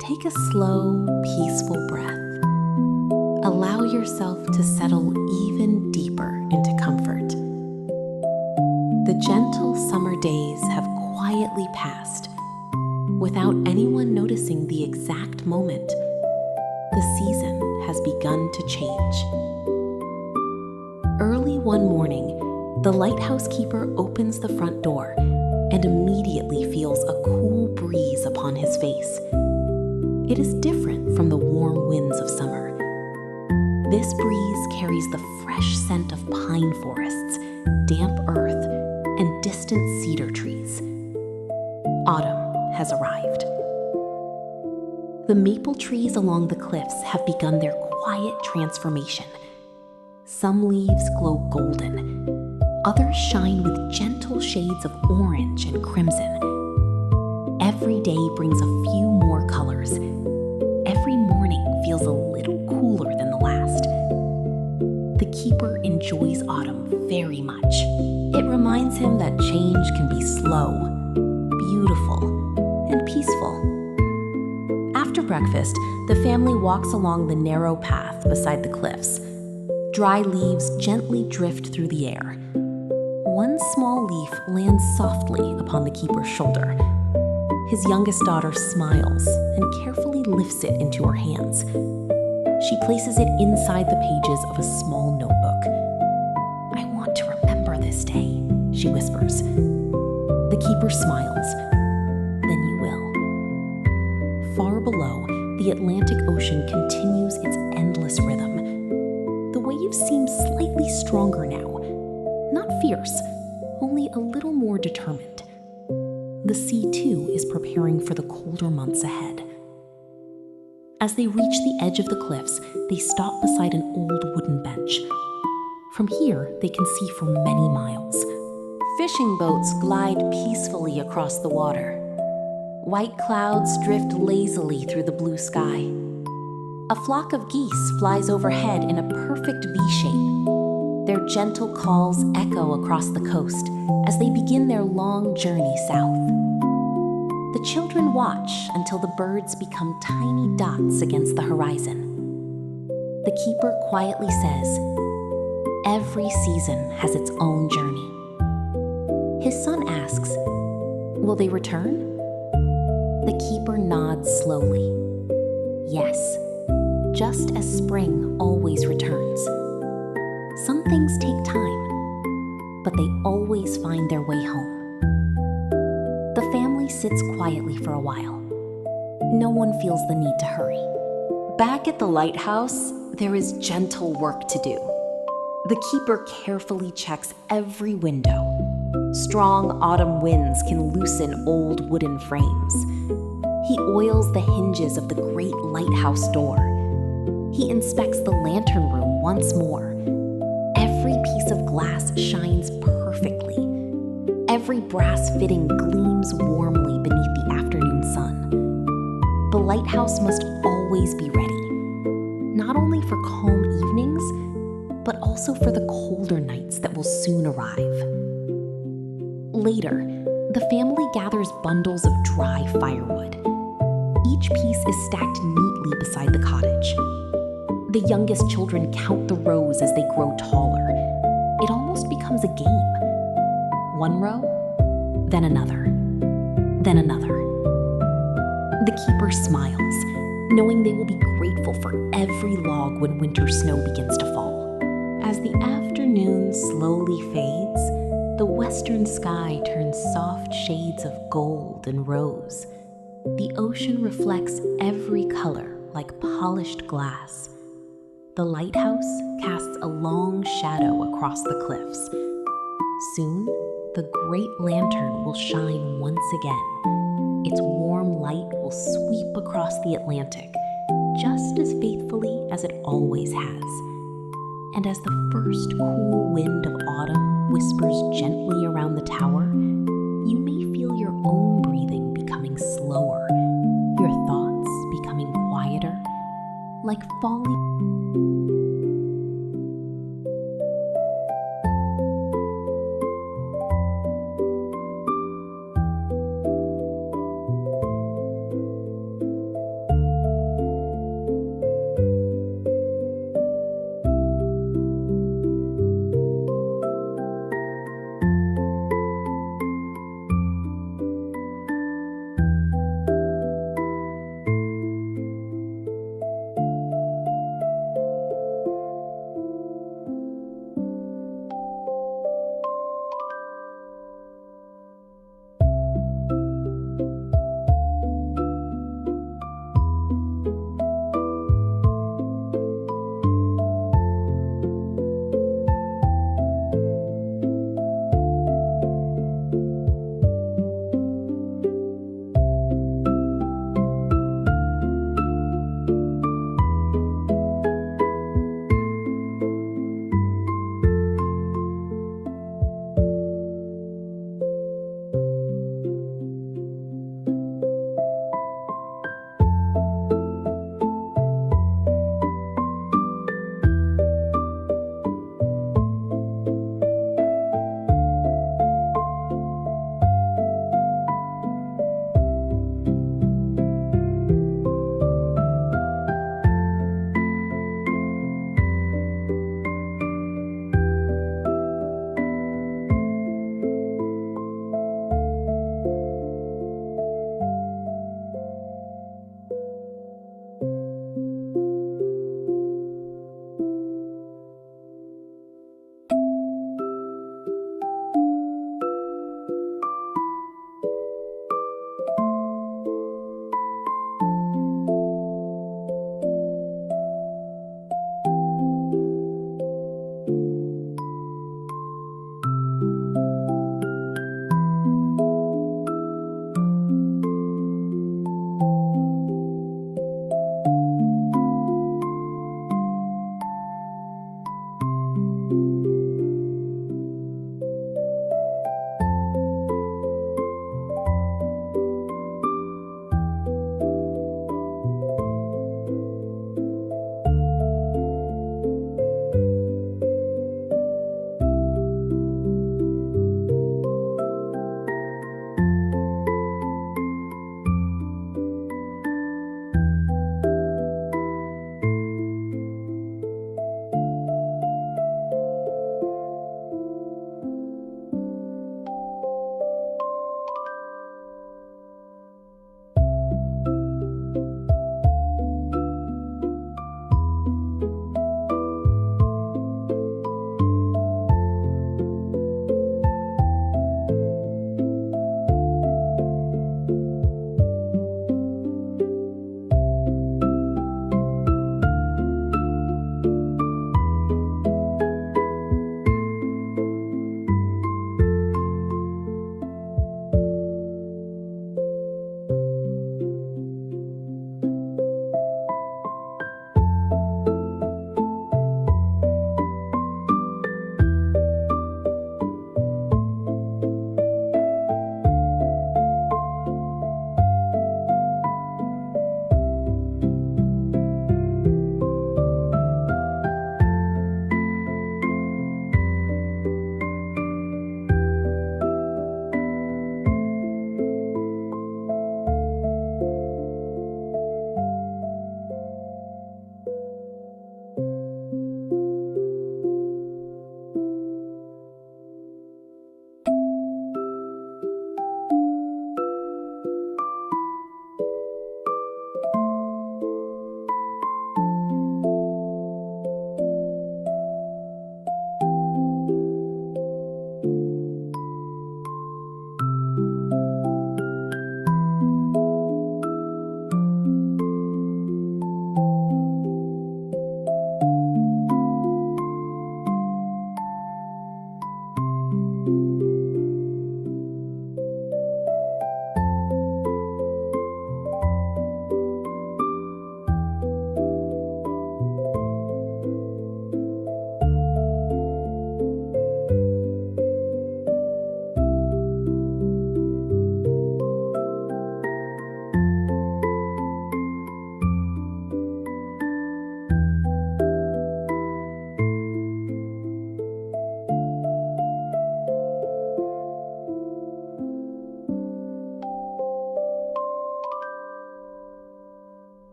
S1: Take a slow, peaceful breath. Allow yourself to settle even deeper into comfort. The gentle summer days have quietly passed, without anyone noticing the exact moment. The season has begun to change. Early one morning, the lighthouse keeper opens the front door and immediately feels a cool breeze upon his face. It is different from the warm winds of summer. This breeze carries the fresh scent of pine forests, damp earth, and distant cedar trees. Autumn has arrived. The maple trees along the cliffs have begun their quiet transformation. Some leaves glow golden, others shine with gentle shades of orange and crimson. Every day brings a few more colors. Every morning feels a
S2: cooler than the last. The keeper enjoys autumn very much. It reminds him that change can be slow, beautiful, and peaceful. After breakfast, the family walks along the narrow path beside the cliffs. Dry leaves gently drift through the air. One small leaf lands softly upon the keeper's shoulder. His youngest daughter smiles and carefully lifts it into her hands. She places it inside the pages of a small notebook. "I want to remember this day," she whispers. The keeper smiles. "Then you will." Far below, the Atlantic Ocean continues its endless rhythm. The waves seem slightly stronger now. Not fierce, only a little more determined. The sea, too, is preparing for the colder months ahead. As they reach the edge of the cliffs, they stop beside an old wooden bench. From here, they can see for many miles. Fishing boats glide peacefully across the water. White clouds drift lazily through the blue sky. A flock of geese flies overhead in a perfect V-shape. Their gentle calls echo across the coast as they begin their long journey south. The children watch until the birds become tiny dots against the horizon. The keeper quietly says, "Every season has its own journey." His son asks, "Will they return?" The keeper nods slowly. Yes, just as spring always returns. Some things take time, but they always find their way home. The family sits quietly for a while. No one feels the need to hurry. Back at the lighthouse, there is gentle work to do. The keeper carefully checks every window. Strong autumn winds can loosen old wooden frames. He oils the hinges of the great lighthouse door. He inspects the lantern room once more. Every piece of glass shines perfectly. Every brass fitting gleams warmly beneath the afternoon sun. The lighthouse must always be ready, not only for calm evenings, but also for the colder nights that will soon arrive. Later, the family gathers bundles of dry firewood. Each piece is stacked neatly beside the cottage. The youngest children count the rows as they grow taller. It almost becomes a game. One row, then another, then another. The keeper smiles, knowing they will be grateful for every log when winter snow begins to fall. As the afternoon slowly fades, the western sky turns soft shades of gold and rose. The ocean reflects every color like polished glass. The lighthouse casts a long shadow across the cliffs. Soon, the great lantern will shine once again. Its warm light will sweep across the Atlantic, just as faithfully as it always has. And as the first cool wind of autumn whispers gently around the tower, you may feel your own breathing becoming slower, your thoughts becoming quieter, like falling